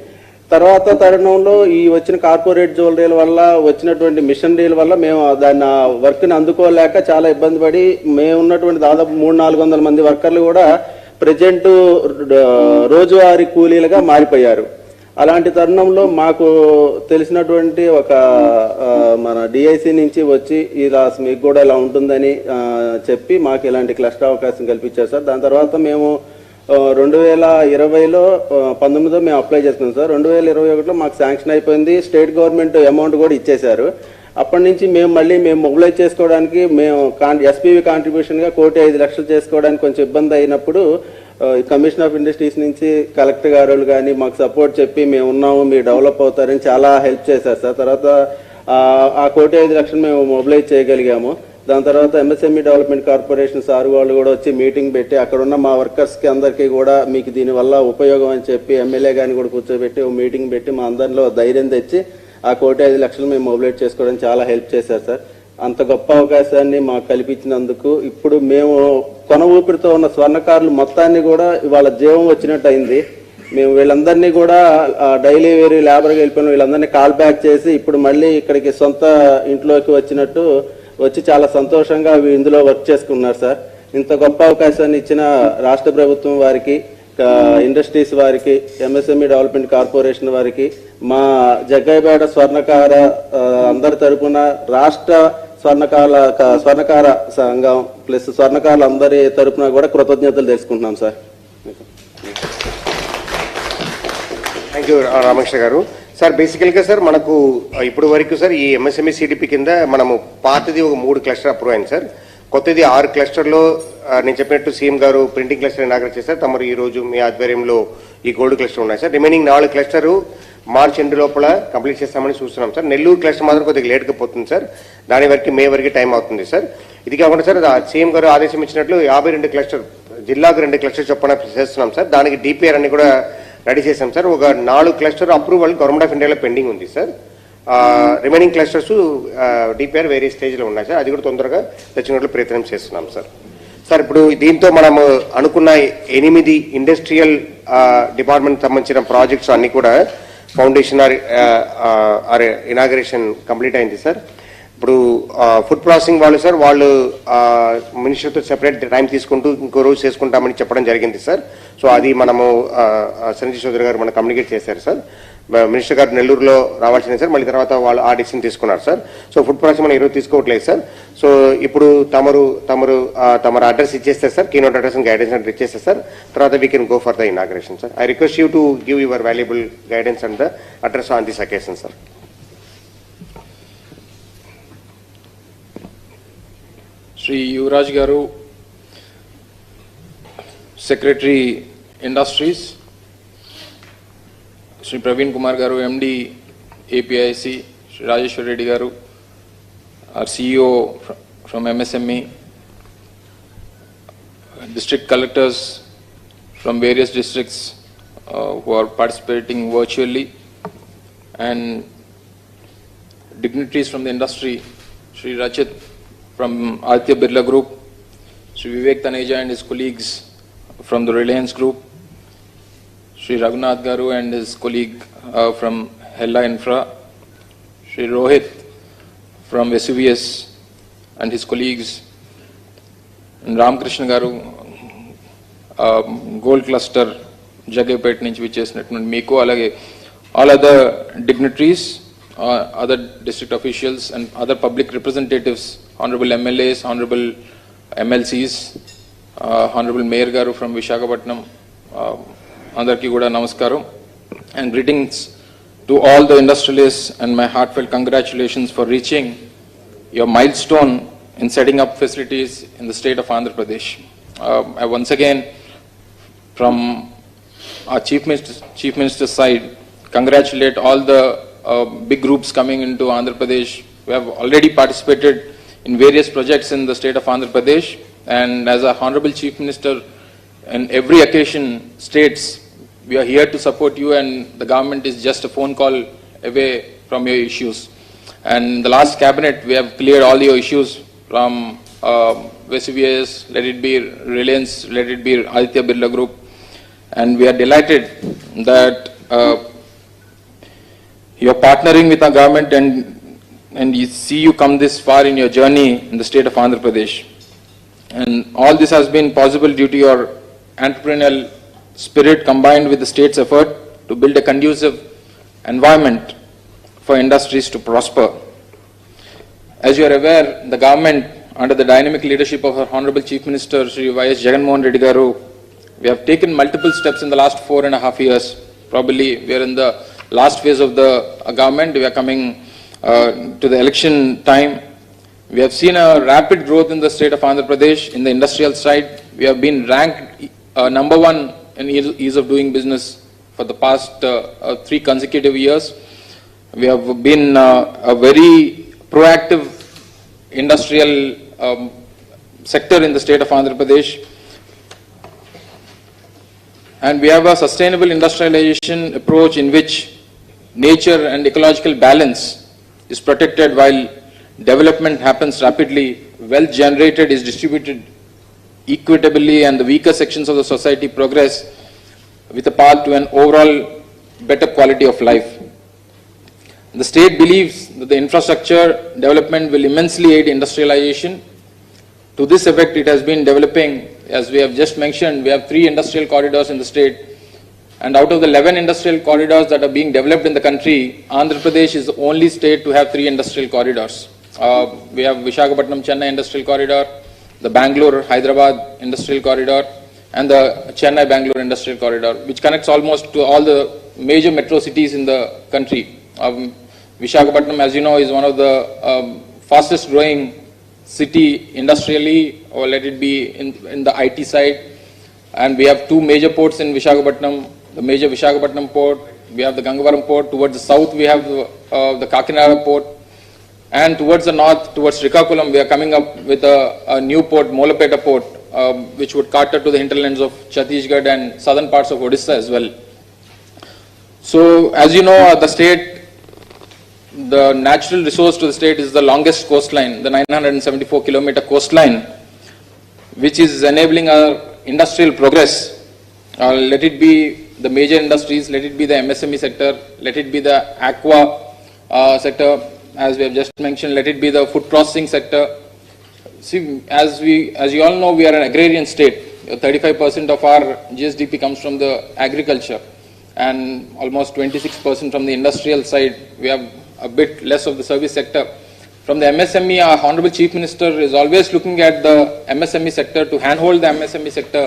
తర్వాత తరుణంలో ఈ వచ్చిన కార్పొరేట్ జ్యువెలరీల వల్ల వచ్చినటువంటి మిషనరీల వల్ల మేము దాన్ని వర్క్ ని అందుకోలేక చాలా ఇబ్బంది పడి మేము ఉన్నటువంటి దాదాపు 300-400 మంది వర్కర్లు కూడా ప్రజెంట్ రోజువారీ కూలీలుగా మారిపోయారు. అలాంటి తరుణంలో మాకు తెలిసినటువంటి ఒక మన డిఐసి నుంచి వచ్చి ఇలా మీకు కూడా ఇలా ఉంటుందని చెప్పి మాకు ఇలాంటి క్లస్టర్ అవకాశం కల్పించారు సార్. దాని తర్వాత మేము 2020లో 19లో మేము అప్లై చేసుకున్నాం సార్. 2021లో మాకు శాంక్షన్ అయిపోయింది. స్టేట్ గవర్నమెంట్ అమౌంట్ కూడా ఇచ్చేశారు. అప్పటి నుంచి మేము మొబిలైజ్ చేసుకోవడానికి మేము ఎస్పీవి కాంట్రిబ్యూషన్గా 1,05,00,000 చేసుకోవడానికి కొంచెం ఇబ్బంది అయినప్పుడు కమిషన్ ఆఫ్ ఇండస్ట్రీస్ నుంచి కలెక్టర్ గారు కానీ మాకు సపోర్ట్ చెప్పి మేము ఉన్నాము, మీరు డెవలప్ అవుతారని చాలా హెల్ప్ చేశారు సార్. తర్వాత ఆ 1,05,00,000 మేము మొబిలైజ్ చేయగలిగాము. దాని తర్వాత ఎంఎస్ఎంఈ డెవలప్మెంట్ కార్పొరేషన్ సార్ వాళ్ళు కూడా వచ్చి మీటింగ్ పెట్టి అక్కడ ఉన్న మా వర్కర్స్కి అందరికీ కూడా మీకు దీనివల్ల ఉపయోగం అని చెప్పి ఎమ్మెల్యే గారిని కూడా కూర్చోబెట్టి మీటింగ్ పెట్టి మా అందరిలో ధైర్యం తెచ్చి ఆ 1,05,00,000 మేము మొబిలైజ్ చేసుకోవడానికి చాలా హెల్ప్ చేశారు సార్. అంత గొప్ప అవకాశాన్ని మాకు కల్పించినందుకు. ఇప్పుడు మేము కొన ఊపిరితో ఉన్న స్వర్ణకారులు మొత్తాన్ని కూడా ఇవాళ జీవం వచ్చినట్టు అయింది. మేము వీళ్ళందరినీ కూడా డైలీ వేరీ లేబర్గా వెళ్ళిపోయిన వీళ్ళందరినీ కాల్ బ్యాక్ చేసి ఇప్పుడు మళ్ళీ ఇక్కడికి సొంత ఇంట్లోకి వచ్చినట్టు వచ్చి చాలా సంతోషంగా ఇందులో వర్క్ చేసుకున్నారు సార్. ఇంత గొప్ప అవకాశాన్ని ఇచ్చిన రాష్ట్ర ప్రభుత్వం వారికి, ఇండస్ట్రీస్ వారికి, ఎంఎస్ఎంఈ డెవలప్మెంట్ కార్పొరేషన్ వారికి, మా జగ్గయ్యపేట స్వర్ణకార అందరి తరపున రాష్ట్ర స్వర్ణకార సంఘం ప్లస్ స్వర్ణకారులు అందరి తరపున కూడా కృతజ్ఞతలు తెలుసుకుంటున్నాం సార్. థ్యాంక్ యూ రామకృష్ణ గారు. సార్ బేసికల్గా సార్ మనకు ఇప్పుడు వరకు సార్ ఈ ఎంఎస్ఎంఈ సిడిపి కింద మనము పాతది ఒక 3 క్లస్టర్ అప్రూవ్ అయింది సార్. కొత్తది 6 క్లస్టర్లో నేను చెప్పినట్టు సీఎం గారు ప్రింటింగ్ క్లస్టర్ ఇనాగరేట్ చేశారు. తమరు ఈ రోజు మీ ఆధ్వర్యంలో ఈ గోల్డ్ క్లస్టర్ ఉన్నాయి sir. Remaining 4 cluster March end లోపల కంప్లీట్ చేస్తామని చూస్తున్నాం సార్. నెల్లూరు క్లస్టర్ మాత్రం కొద్దిగా లేట్గా పోతుంది సార్. దాని వరకు మే వరకు టైం అవుతుంది సార్. ఇది కాకుండా సార్ సీఎం గారు ఆదేశం ఇచ్చినట్లు 52 క్లస్టర్ జిల్లాకు 2 క్లస్టర్ చొప్పున చేస్తున్నాం సార్. దానికి డిపిఆర్ అన్ని కూడా రెడీ చేశాం సార్. ఒక 4 క్లస్టర్ అప్రూవల్ గవర్నమెంట్ ఆఫ్ ఇండియాలో పెండింగ్ ఉంది సార్. రిమైనింగ్ క్లస్టర్స్ డిపిఆర్ వేరే స్టేజ్లో ఉన్నాయి సార్. అది కూడా తొందరగా తెచ్చినట్లు ప్రయత్నం చేస్తున్నాం సార్. సార్ ఇప్పుడు దీంతో మనము అనుకున్న 8 ఇండస్ట్రియల్ డిపార్ట్మెంట్ సంబంధించిన ప్రాజెక్ట్స్ అన్ని కూడా ఫౌండేషన్ ఇనాగరేషన్ కంప్లీట్ అయింది సార్. ఇప్పుడు ఫుడ్ ప్రాసెసింగ్ వాళ్ళు సార్ వాళ్ళు మినిస్టర్తో సెపరేట్ టైం తీసుకుంటూ ఇంకో రోజు చేసుకుంటామని చెప్పడం జరిగింది సార్. సో అది మనము సంజయ్ చౌదరి గారు మనకు కమ్యూనికేట్ చేశారు సార్. మినిస్టర్ గారు నెల్లూరులో రావాల్సింది సార్. మళ్ళీ తర్వాత వాళ్ళు ఆ డిసిషన్ తీసుకున్నారు సార్. సో ఫుడ్ ప్రాసెసింగ్ మనం ఈరోజు తీసుకోవట్లేదు సార్. సో ఇప్పుడు తమరు అడ్రస్ ఇచ్చేస్తారు sir. Keynote address and guidance అంటే ఇచ్చేస్తారు సార్. తర్వాత we can go for the inauguration sir. I request you to give your valuable guidance and the address on this occasion sir. Sri Yuvraj Garu, Secretary Industries, Sri Praveen Kumar Garu, MD APIC, Sri Rajeshwar Reddy Garu, our CEO from MSME, district collectors from various districts who are participating virtually, and dignitaries from the industry, Sri Rachit from Aditya Birla Group, Sri Vivek Taneja and his colleagues from the Reliance Group, Sri Raghunath Garu and his colleague from Hella Infra, Sri Rohit from Vesuvius and his colleagues, and Ramakrishna Garu, Gold Cluster, Jaganpet nunchi vichesinatundu meeku alage all other dignitaries, other district officials and other public representatives, honorable MLAs, honorable MLCs, honorable Mayor Garu from Vishakhapatnam, andarki kuda namaskaram and greetings to all the industrialists and my heartfelt congratulations for reaching your milestone in setting up facilities in the state of Andhra Pradesh. I once again from our Chief Minister's side congratulate all the big groups coming into Andhra Pradesh. We have already participated in various projects in the state of Andhra Pradesh, and as our Honorable Chief Minister in every occasion states, we are here to support you and the government is just a phone call away from your issues. And in the last cabinet, we have cleared all your issues from Vesuvius, let it be Reliance, let it be Aditya Birla Group, and we are delighted that you are partnering with our government and you see you come this far in your journey in the state of Andhra Pradesh. And all this has been possible due to your entrepreneurial spirit combined with the state's effort to build a conducive environment for industries to prosper. As you are aware, the government under the dynamic leadership of our Honorable Chief Minister Sri YS Jagannath Reddy Garu, we have taken multiple steps in the last 4.5 years. Probably we are in the last phase of the government. We are coming to the election time. We have seen a rapid growth in the state of Andhra Pradesh in the industrial side. We have been ranked number 1 in ease of doing business for the past 3 consecutive years. We have been a very proactive industrial sector in the state of Andhra Pradesh. And we have a sustainable industrialization approach in which nature and ecological balance is protected while development happens rapidly, wealth generated is distributed equitably, and the weaker sections of the society progress with a path to an overall better quality of life. The state believes that the infrastructure development will immensely aid industrialization. To this effect, it has been developing, as we have just mentioned, we have 3 industrial corridors in the state, and out of the 11 industrial corridors that are being developed in the country, Andhra Pradesh is the only state to have 3 industrial corridors. We have Visakhapatnam-Chennai industrial corridor, the Bangalore-Hyderabad industrial corridor, and the Chennai-Bangalore industrial corridor, which connects almost to all the major metro cities in the country. Visakhapatnam, as you know, is one of the fastest growing city industrially, or let it be in the IT side. And we have 2 major ports in Visakhapatnam, the major Visakhapatnam port, we have the Gangavaram port. Towards the south, we have the Kakinada port. And towards the north, towards Srikakulam, we are coming up with a new port, Molapeta port, which would cater to the hinterlands of Chhattisgarh and southern parts of Odisha as well. So, as you know, the state, the natural resource to the state is the longest coastline, the 974-kilometer coastline, which is enabling our industrial progress. Let it be the major industries, let it be the MSME sector, let it be the aqua sector, as we have just mentioned, let it be the food processing sector. See, as you all know, we are an agrarian state. 35% of our GSDP comes from the agriculture, and almost 26% from the industrial side. We have a bit less of the service sector. From the MSME, our Honorable Chief Minister is always looking at the MSME sector to handhold the MSME sector,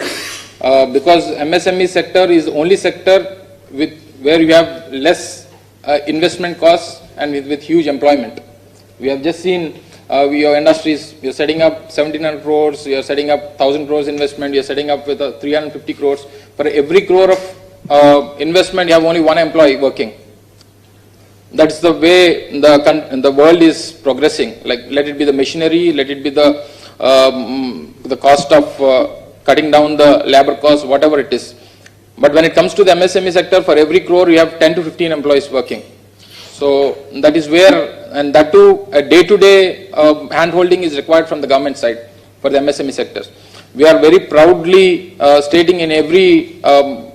because MSME sector is the only sector where you have less investment costs and with huge employment. We have just seen your industries, you're setting up 1700 crores, you're setting up 1000 crores investment, you're setting up with 350 crores. For every crore of investment, you have only 1 employee working. That's the way the world is progressing. Like, let it be the machinery, let it be the cost of cutting down the labor cost, whatever it is. But when it comes to the MSME sector, for every crore, you have 10 to 15 employees working. So that is where, and that too, a day-to-day hand-holding is required from the government side for the MSME sectors. We are very proudly stating in every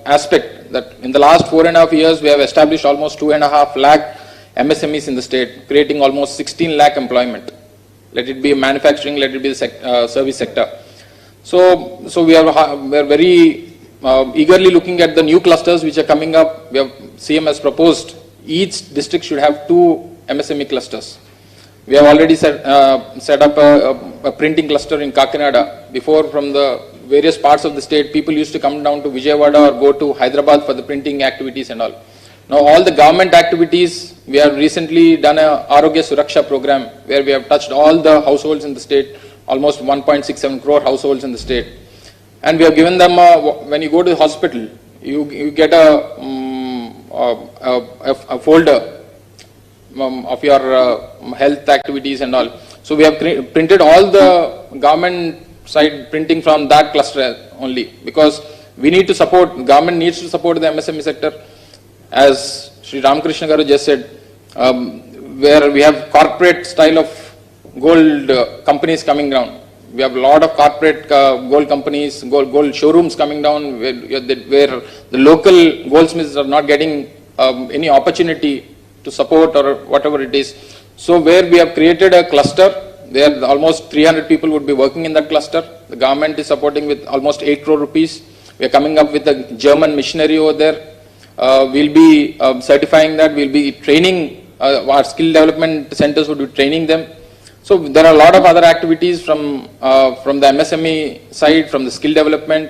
aspect that in the last 4.5 years, we have established almost 2.5 lakh MSMEs in the state, creating almost 16 lakh employment. Let it be manufacturing, let it be the service sector. So we are very eagerly looking at the new clusters which are coming up. We have, CM has proposed each district should have 2 MSME clusters. We have already set up a printing cluster in Kakinada. Before, from the various parts of the state, people used to come down to Vijayawada or go to Hyderabad for the printing activities and all. Now all the government activities, we have recently done a Arogya Suraksha program where we have touched all the households in the state, almost 1.67 crore households in the state. And we have given them, when you go to the hospital, you get a folder of your health activities and all. So we have printed all the government side printing from that cluster only, because we need to support, government needs to support the MSME sector. As Sri Ramakrishna Garu just said, where we have corporate style of gold companies coming down. We have a lot of corporate gold companies, gold showrooms coming down where the local goldsmiths are not getting any opportunity to support or whatever it is. So where we have created a cluster, where almost 300 people would be working in that cluster. The government is supporting with almost 8 crore rupees. We are coming up with a German missionary over there. We'll be certifying that, we'll be training, our skill development centers would be training them. So there are a lot of other activities from the MSME side, from the skill development.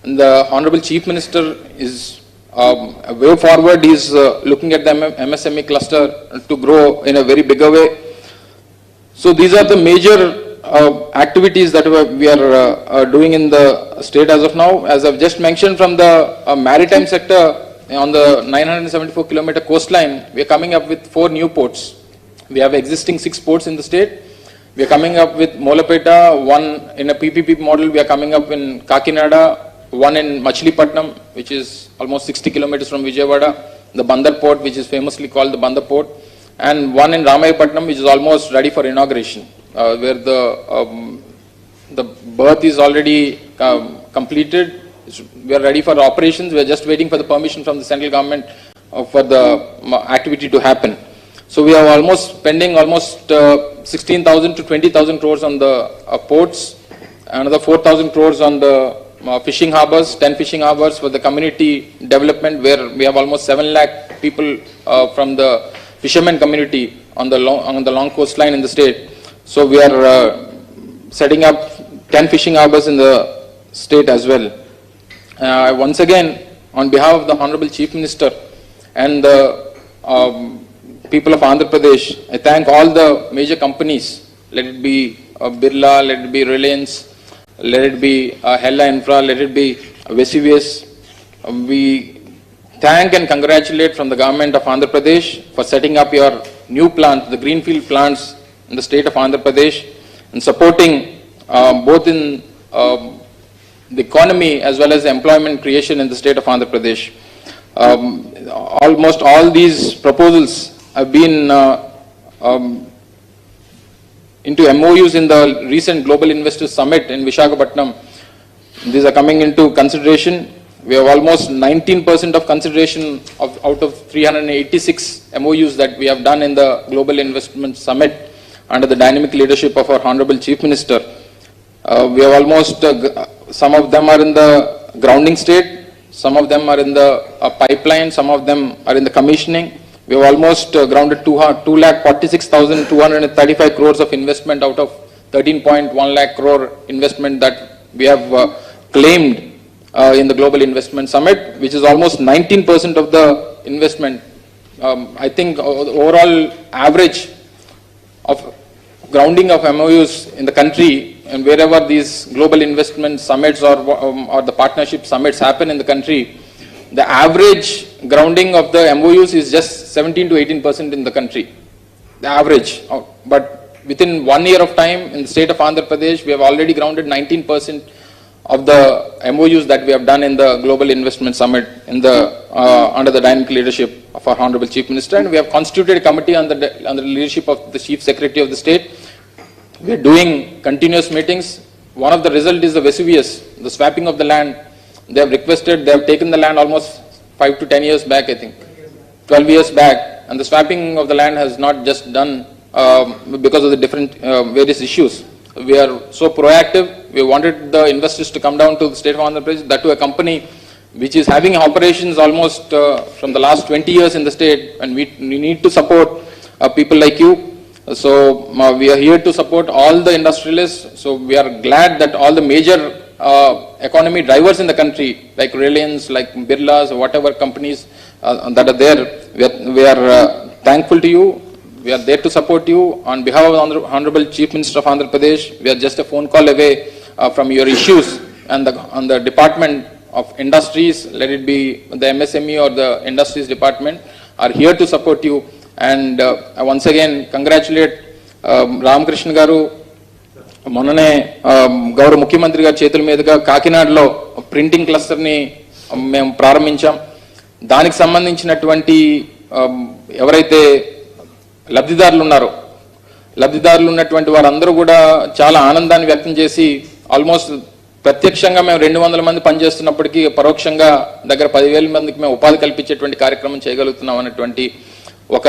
And the Honorable Chief Minister is a way forward. He is looking at the MSME cluster to grow in a very bigger way. So these are the major activities that we are doing in the state as of now. As I've just mentioned, from the maritime sector, on the 974-kilometer coastline, we are coming up with 4 new ports. We have existing 6 ports in the state. We are coming up with Molapeta, 1 in a PPP model. We are coming up in Kakinada, 1 in Machilipatnam, which is almost 60 kilometers from Vijayawada. The Bandar port, which is famously called the Bandar port. and one in Ramayapatnam, which is almost ready for inauguration, where the berth is already completed. We are ready for operations. We are just waiting for the permission from the central government for the activity to happen. So we are almost spending almost 16,000 to 20,000 crores on the ports, another 4,000 crores on the fishing harbors, 10 fishing harbors for the community development, where we have almost 7 lakh people from the fishermen community on the long coastline in the state. So we are setting up 10 fishing harbors in the state as well. Once again, on behalf of the Honorable Chief Minister and the people of Andhra Pradesh, I thank all the major companies, let it be Birla, let it be Reliance, let it be Hella Infra, let it be Vesuvius. We thank and congratulate from the government of Andhra Pradesh for setting up your new plant, the greenfield plants in the state of Andhra Pradesh, and supporting both in the economy as well as the employment creation in the state of Andhra Pradesh. Almost all these proposals have been into MOUs in the recent Global Investors Summit in Visakhapatnam. These are coming into consideration. We have almost 19% of consideration out of 386 MOUs that we have done in the Global Investment Summit under the dynamic leadership of our Honorable Chief Minister. We have almost, some of them are in the grounding state, some of them are in the pipeline, some of them are in the commissioning. We have almost grounded 2,46,235 crores of investment out of 13.1 lakh crore investment that we have claimed in the Global Investment Summit, which is almost 19% of the investment. I think overall average of grounding of MOUs in the country, and wherever these global investment summits or the partnership summits happen in the country, the average grounding of the MOUs is just 17 to 18% in the country, the average. But within 1 year of time in the state of Andhra Pradesh, we have already grounded 19% of the MOUs that we have done in the Global Investment Summit in the under the dynamic leadership of our Honorable Chief Minister, and we have constituted a committee under the leadership of the Chief Secretary of the state. We are doing continuous meetings. One of the results is the Vesuvius, the swapping of the land. They have requested, they have taken the land almost 5 to 10 years back, I think, 12 years back, and the swapping of the land has not just done because of the different various issues. We are so proactive. We wanted the investors to come down to the state of Andhra Pradesh, that to a company which is having operations almost from the last 20 years in the state, and we need to support people like you. So we are here to support all the industrialists. So we are glad that all the major economy drivers in the country, like Reliance, like Birlas, or whatever companies that are there, we are thankful to you. We are there to support you. On behalf of the Honorable Chief Minister of Andhra Pradesh, we are just a phone call away from your issues, and on the Department of Industries, let it be the MSME or the Industries Department, are here to support you. And once again, congratulate Ramakrishna Garu. మొన్ననే గౌరవ ముఖ్యమంత్రి గారి చేతుల మీదుగా కాకినాడలో printing క్లస్టర్ని మేము ప్రారంభించాం. దానికి సంబంధించినటువంటి ఎవరైతే లబ్ధిదారులు ఉన్నటువంటి వారందరూ కూడా చాలా ఆనందాన్ని వ్యక్తం చేసి, ఆల్మోస్ట్ ప్రత్యక్షంగా మేము 200 మంది పనిచేస్తున్నప్పటికీ పరోక్షంగా దగ్గర 10,000 మందికి మేము ఉపాధి కల్పించేటువంటి కార్యక్రమం చేయగలుగుతున్నాం అన్నటువంటి ఒక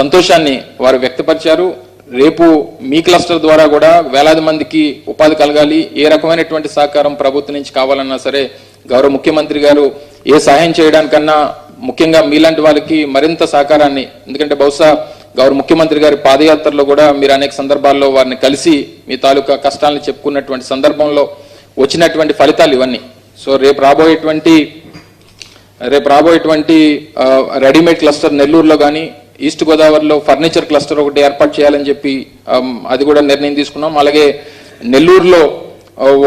సంతోషాన్ని వారు వ్యక్తపరిచారు. రేపు మీ క్లస్టర్ ద్వారా కూడా వేలాది మందికి ఉపాధి కలగాలి. ఏ రకమైనటువంటి సహకారం ప్రభుత్వం నుంచి కావాలన్నా సరే గౌరవ ముఖ్యమంత్రి గారు ఏ సహాయం చేయడానికన్నా ముఖ్యంగా మీలాంటి వాళ్ళకి మరింత సహకారాన్ని, ఎందుకంటే బహుశా గౌరవ ముఖ్యమంత్రి గారి పాదయాత్రలో కూడా మీరు అనేక సందర్భాల్లో వారిని కలిసి మీ తాలూకా కష్టాలను చెప్పుకున్నటువంటి సందర్భంలో వచ్చినటువంటి ఫలితాలు ఇవన్నీ. సో రేపు రాబోయేటువంటి రెడీమేడ్ క్లస్టర్ నెల్లూరులో కానీ, ఈస్ట్ గోదావరిలో ఫర్నిచర్ క్లస్టర్ ఒకటి ఏర్పాటు చేయాలని చెప్పి అది కూడా నిర్ణయం తీసుకున్నాం. అలాగే నెల్లూరులో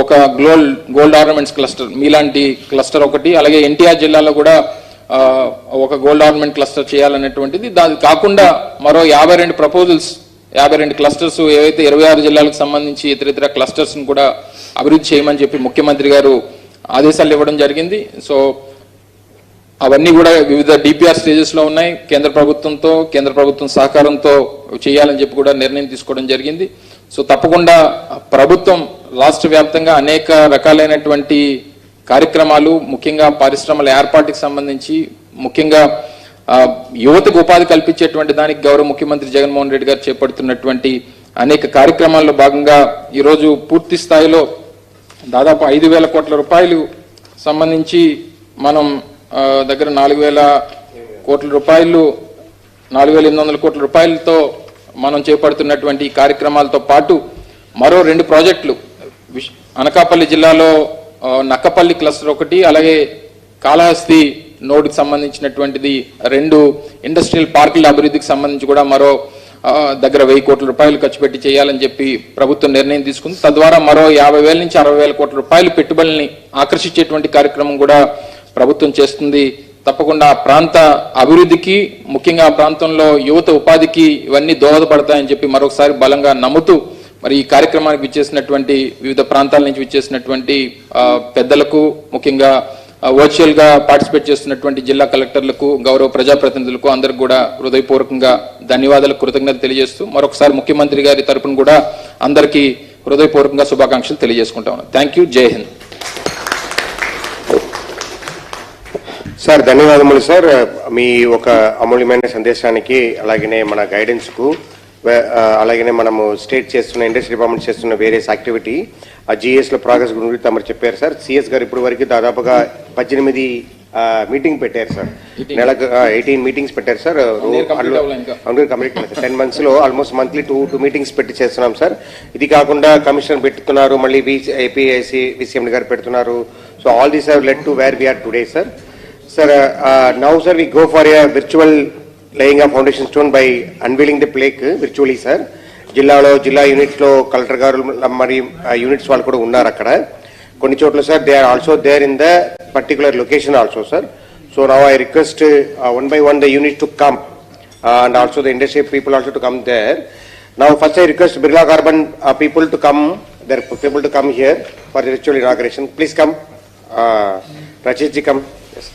ఒక గోల్డ్ ఆర్నమెంట్స్ క్లస్టర్, మీలాంటి క్లస్టర్ ఒకటి, అలాగే ఎన్టీఆర్ జిల్లాలో కూడా ఒక గోల్డ్ ఆర్నమెంట్ క్లస్టర్ చేయాలనేటువంటిది. దాని కాకుండా మరో 52 ప్రపోజల్స్, 52 క్లస్టర్స్ ఏవైతే 26 జిల్లాలకు సంబంధించి ఇతర క్లస్టర్స్ని కూడా అభివృద్ధి చేయమని చెప్పి ముఖ్యమంత్రి గారు ఆదేశాలు ఇవ్వడం జరిగింది. సో అవన్నీ కూడా వివిధ డిపిఆర్ స్టేజెస్ లో ఉన్నాయి. కేంద్ర ప్రభుత్వం సహకారంతో చేయాలని చెప్పి కూడా నిర్ణయం తీసుకోవడం జరిగింది. సో తప్పకుండా ప్రభుత్వం రాష్ట్ర వ్యాప్తంగా అనేక రకాలైనటువంటి కార్యక్రమాలు, ముఖ్యంగా పరిశ్రమల ఏర్పాటుకి సంబంధించి, ముఖ్యంగా యువతకు ఉపాధి కల్పించేటువంటి దానికి గౌరవ ముఖ్యమంత్రి జగన్మోహన్ రెడ్డి గారు చేపడుతున్నటువంటి అనేక కార్యక్రమాల్లో భాగంగా ఈరోజు పూర్తి స్థాయిలో దాదాపు 5,000 కోట్ల రూపాయలు సంబంధించి మనం దగ్గర 4,000 కోట్ల రూపాయలు 4,800 కోట్ల రూపాయలతో మనం చేపడుతున్నటువంటి కార్యక్రమాలతో పాటు మరో 2 ప్రాజెక్టులు అనకాపల్లి జిల్లాలో నక్కపల్లి క్లస్టర్ ఒకటి, అలాగే కాళహస్తి నోడ్కి సంబంధించినటువంటిది 2 ఇండస్ట్రియల్ పార్కుల అభివృద్ధికి సంబంధించి కూడా మరో దగ్గర 1,000 కోట్ల రూపాయలు ఖర్చు పెట్టి చేయాలని చెప్పి ప్రభుత్వం నిర్ణయం తీసుకుంది. తద్వారా మరో 50,000 నుంచి 60,000 కోట్ల రూపాయలు పెట్టుబడుల్ని ఆకర్షించేటువంటి కార్యక్రమం కూడా ప్రభుత్వం చేస్తుంది. తప్పకుండా ఆ ప్రాంత అభివృద్ధికి, ముఖ్యంగా ఆ ప్రాంతంలో యువత ఉపాధికి ఇవన్నీ దోహదపడతాయని చెప్పి మరొకసారి బలంగా నమ్ముతూ మరి ఈ కార్యక్రమానికి విచ్చేసినటువంటి వివిధ ప్రాంతాల నుంచి విచ్చేసినటువంటి పెద్దలకు, ముఖ్యంగా వర్చువల్ గా పార్టిసిపేట్ చేస్తున్నటువంటి జిల్లా కలెక్టర్లకు, గౌరవ ప్రజాప్రతినిధులకు అందరికి కూడా హృదయపూర్వకంగా ధన్యవాదాలు, కృతజ్ఞతలు తెలియజేస్తూ మరొకసారి ముఖ్యమంత్రి గారి తరపున కూడా అందరికీ హృదయపూర్వకంగా శుభాకాంక్షలు తెలియజేసుకుంటా ఉన్నాను. Thank you. జై హింద్. సార్ ధన్యవాదములు సార్, మీ ఒక అమూల్యమైన సందేశానికి, అలాగనే మన గైడెన్స్కు, అలాగనే మనము స్టేట్ చేస్తున్న ఇండస్ట్రీ డిపార్ట్మెంట్ చేస్తున్న వేరియస్ యాక్టివిటీ ఆ జిఎస్లో ప్రోగ్రెస్ గురించి తమరు చెప్పారు సార్. సిఎస్ గారు ఇప్పటి వరకు దాదాపుగా 18 మీటింగ్ పెట్టారు సార్, నెలకు 18 మీటింగ్స్ పెట్టారు సార్. కంప్లీట్ 10 months లో ఆల్మోస్ట్ మంత్లీ 2 మీటింగ్స్ పెట్టి చేస్తున్నాం సార్. ఇది కాకుండా కమిషనర్ పెట్టుతున్నారు, మళ్ళీ ఏపీఐసి విసిఎం గారు పెడుతున్నారు. So all these have led to where we are సార్. Sir, now sir we go for a virtual laying of foundation stone by unveiling the plaque virtually sir. జిల్లా units లో collector గారు మరి units వాళ్ళు కూడా ఉన్నారు అక్కడ కొన్ని చోట్ల sir. They are also there in the particular location also sir. So now I request one by one the units to come and also the industry people also to come there. Now first I request Birla Carbon people to come, their people to come here for the virtual inauguration. Please come. Rachit ji come. Yes.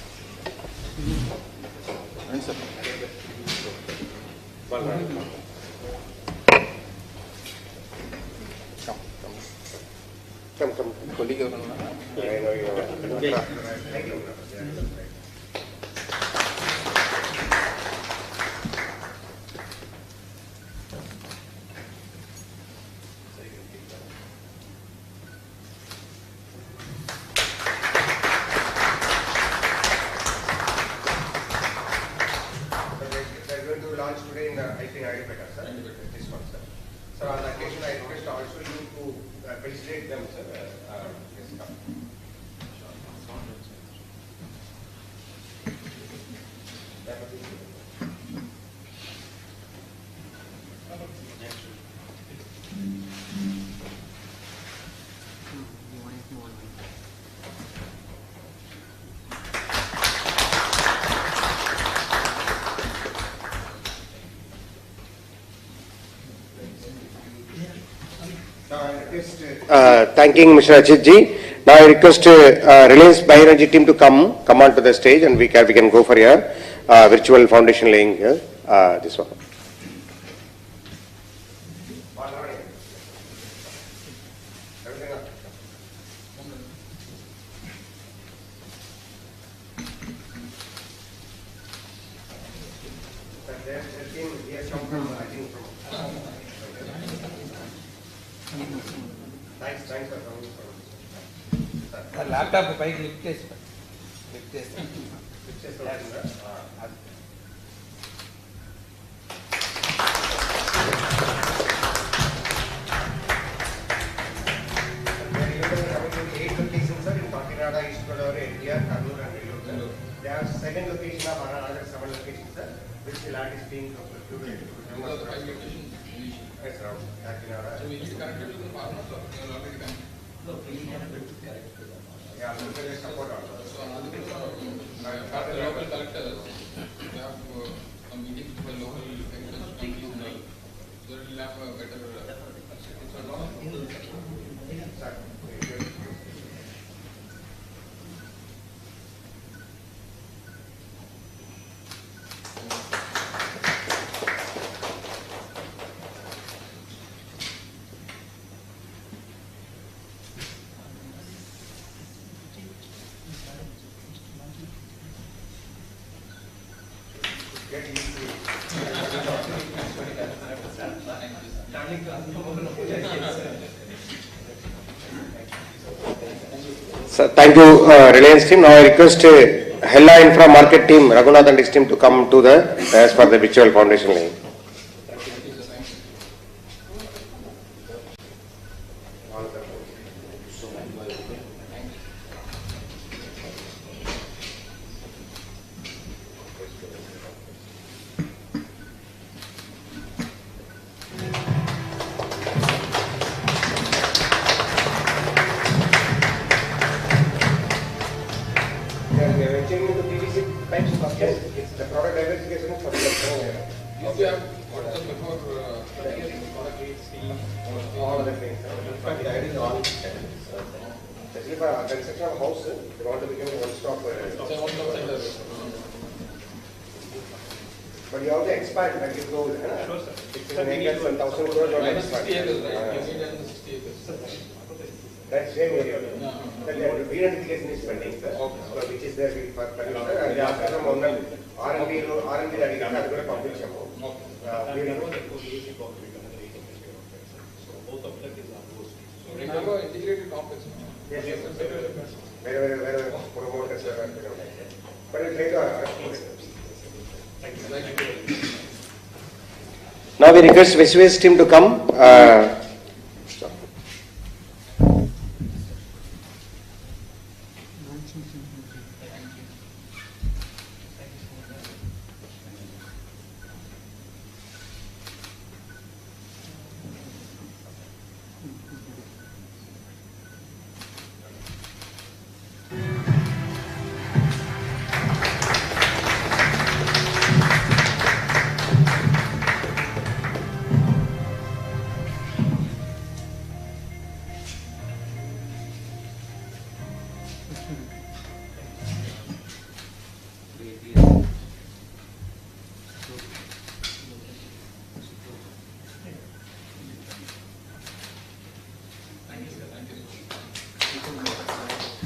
Come. Colleague Thanking Mr. Ajit ji. Now I request Reliance Bioenergy team to come onto the stage, and we can go for a virtual foundation laying here. This one. Laptop పైకి lift చేసి Second location of another 7 locations, sir, which the land is being concluded. Yes, sir. So we need connected to the farmers or already connected? No, we have to connect to them. Yeah, so there is support also. So for the local collectors, we have a meeting with the local companies, so it will have a better. So, thank you, Reliance team. Now I request Hella Infra Market team, Raghunath and his team to come to the as for the virtual foundation laying. It's the product diversification for the all other things. Especially for construction of house, they want to become a one-stop. But you have to expand, like you go, sure, sir. 16 acres and 1,000 crores, you have to expand. That's same area. The re-identification is pending, sir. So which is there for sir. And after some R&D that is going to publish about. Both of that is opposed. So we have an integrated complex. Yes, yes, where promoters are. But it's later. Now we request Vesuvius team to come.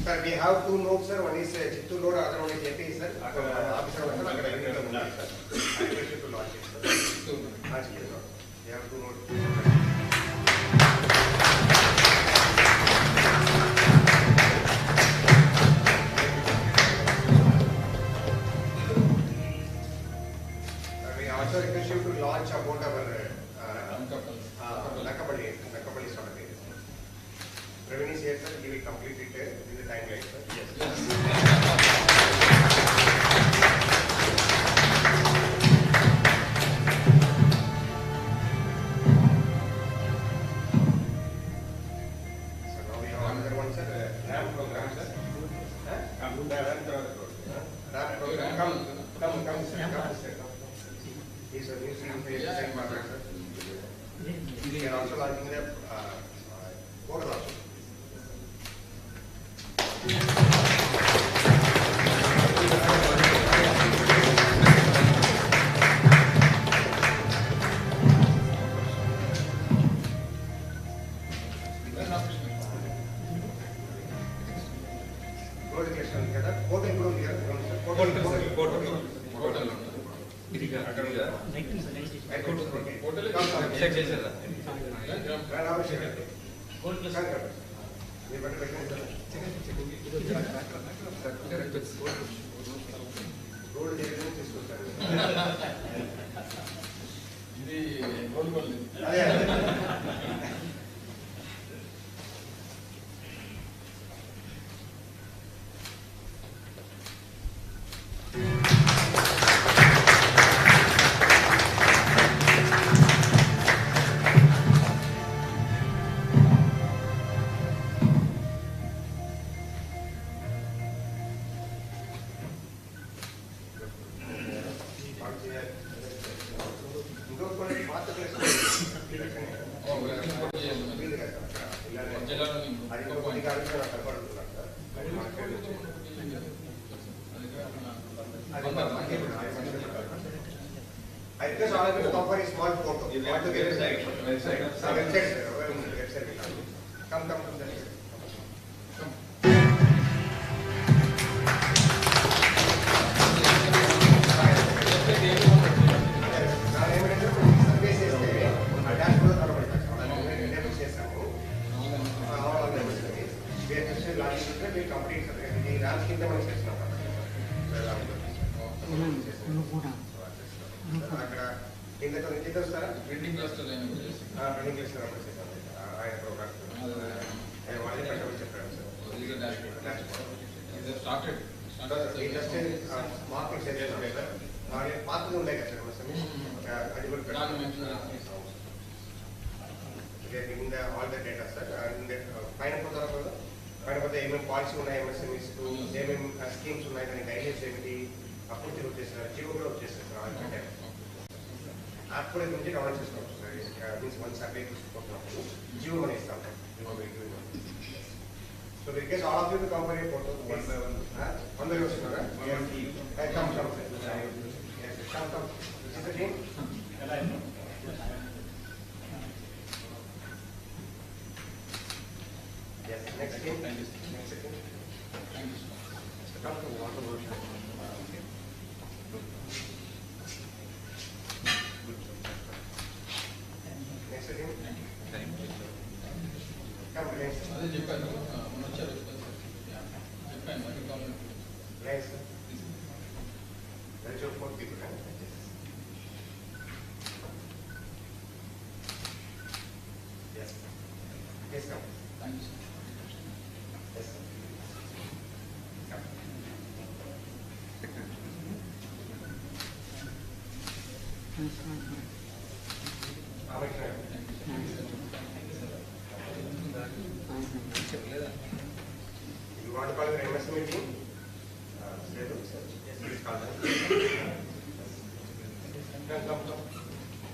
Sir, we have two nodes, sir. One is Chittur node, other one is AP, sir. Officer, sir. I request you to launch it, sir. We have two nodes. We also request you to launch about our Nakapalli sort of area. Revenue is here, sir. He will complete it in the timeline, sir. Yes. So now we have another one, sir. RAM program, sir. RAM program. Come, sir. He's a new CM partner, sir. We are also launching the portal also. I request all of you to come for a small photo. You want to get a website. Come from the side. Come. ఇందులో ఇంకేదో వస్తారా building cluster building cluster ఆయన programme వాళ్ళే పెట్టమని చెప్పారు sir just market areas ఉన్నాయి sir పాతగా ఉన్నాయి కదా సార్ అది కూడా all the data sir and పైన పోతారా పైన పోతే ఏమేమి పాలసీ ఉన్నాయి ఎంఎస్ఎంఈస్ ఏమేమి స్కీమ్స్ ఉన్నాయి దాని గైడ్లైన్స్ ఏమిటి అప్పుడు వచ్చేసారు జియో కూడా వచ్చేసారు సార్ అంటే యాప్ కూడా నుంచి డౌన్లోడ్ చేసుకోవచ్చు సార్ మీన్స్ వన్స్ అప్లై తీసుకుంటున్నప్పుడు జియో మనం ఇస్తాం so in case all of you to compare A photo అందరూ వస్తున్నారా come come come come is the team yes next team next team thank you so come to water version next team thank you come next ade cheppanu monocharu cheppanu next let's go for people yes yes come thank you yes come you want to call your MS meeting? Please call them.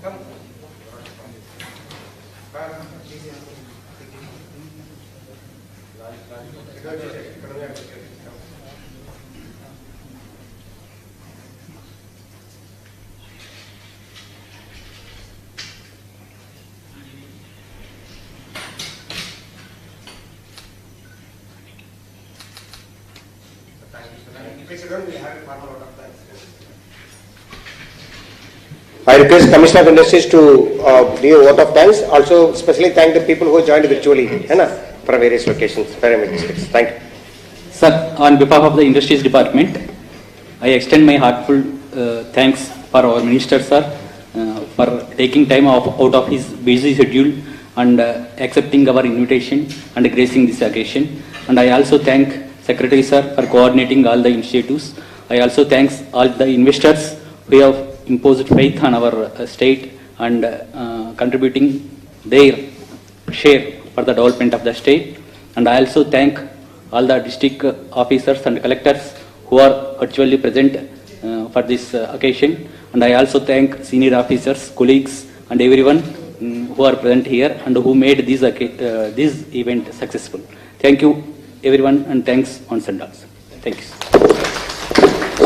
Come. I request Commissioner of Industries to give a vote of thanks. Also, especially thank the people who joined virtually from various locations, pyramid districts. Thank you. Sir, on behalf of the Industries Department, I extend my heartful thanks for our Minister, sir, for taking time out of his busy schedule and accepting our invitation and gracing this occasion. And I also thank Secretary, sir, for coordinating all the initiatives. I also thanks all the investors who have imposed faith on our state and contributing their share for the development of the state. And I also thank all the district officers and collectors who are virtually present for this occasion. And I also thank senior officers, colleagues and everyone who are present here and who made this event successful. Thank you everyone and thanks once and all. Thank you.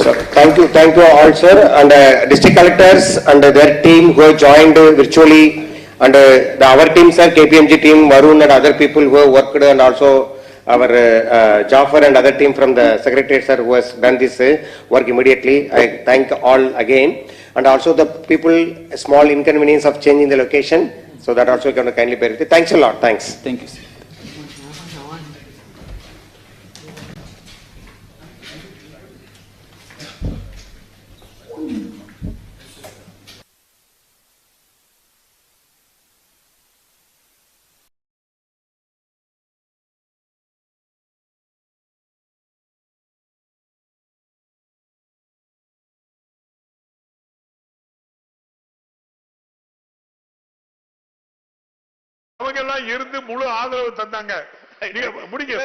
So, thank you all, sir, and district collectors and their team who have joined virtually, and our team, sir, KPMG team, Varun and other people who have worked, and also our Jafar and other team from the Secretariat, sir, who has done this work immediately. I thank all again, and also the people, small inconvenience of changing the location, so that also you can kindly bear with it. Thanks a lot. Thanks. Thank you, sir. அவங்க எல்லாம் இருந்து முழு ஆதரவு தந்தாங்க. நீங்க முடிங்க.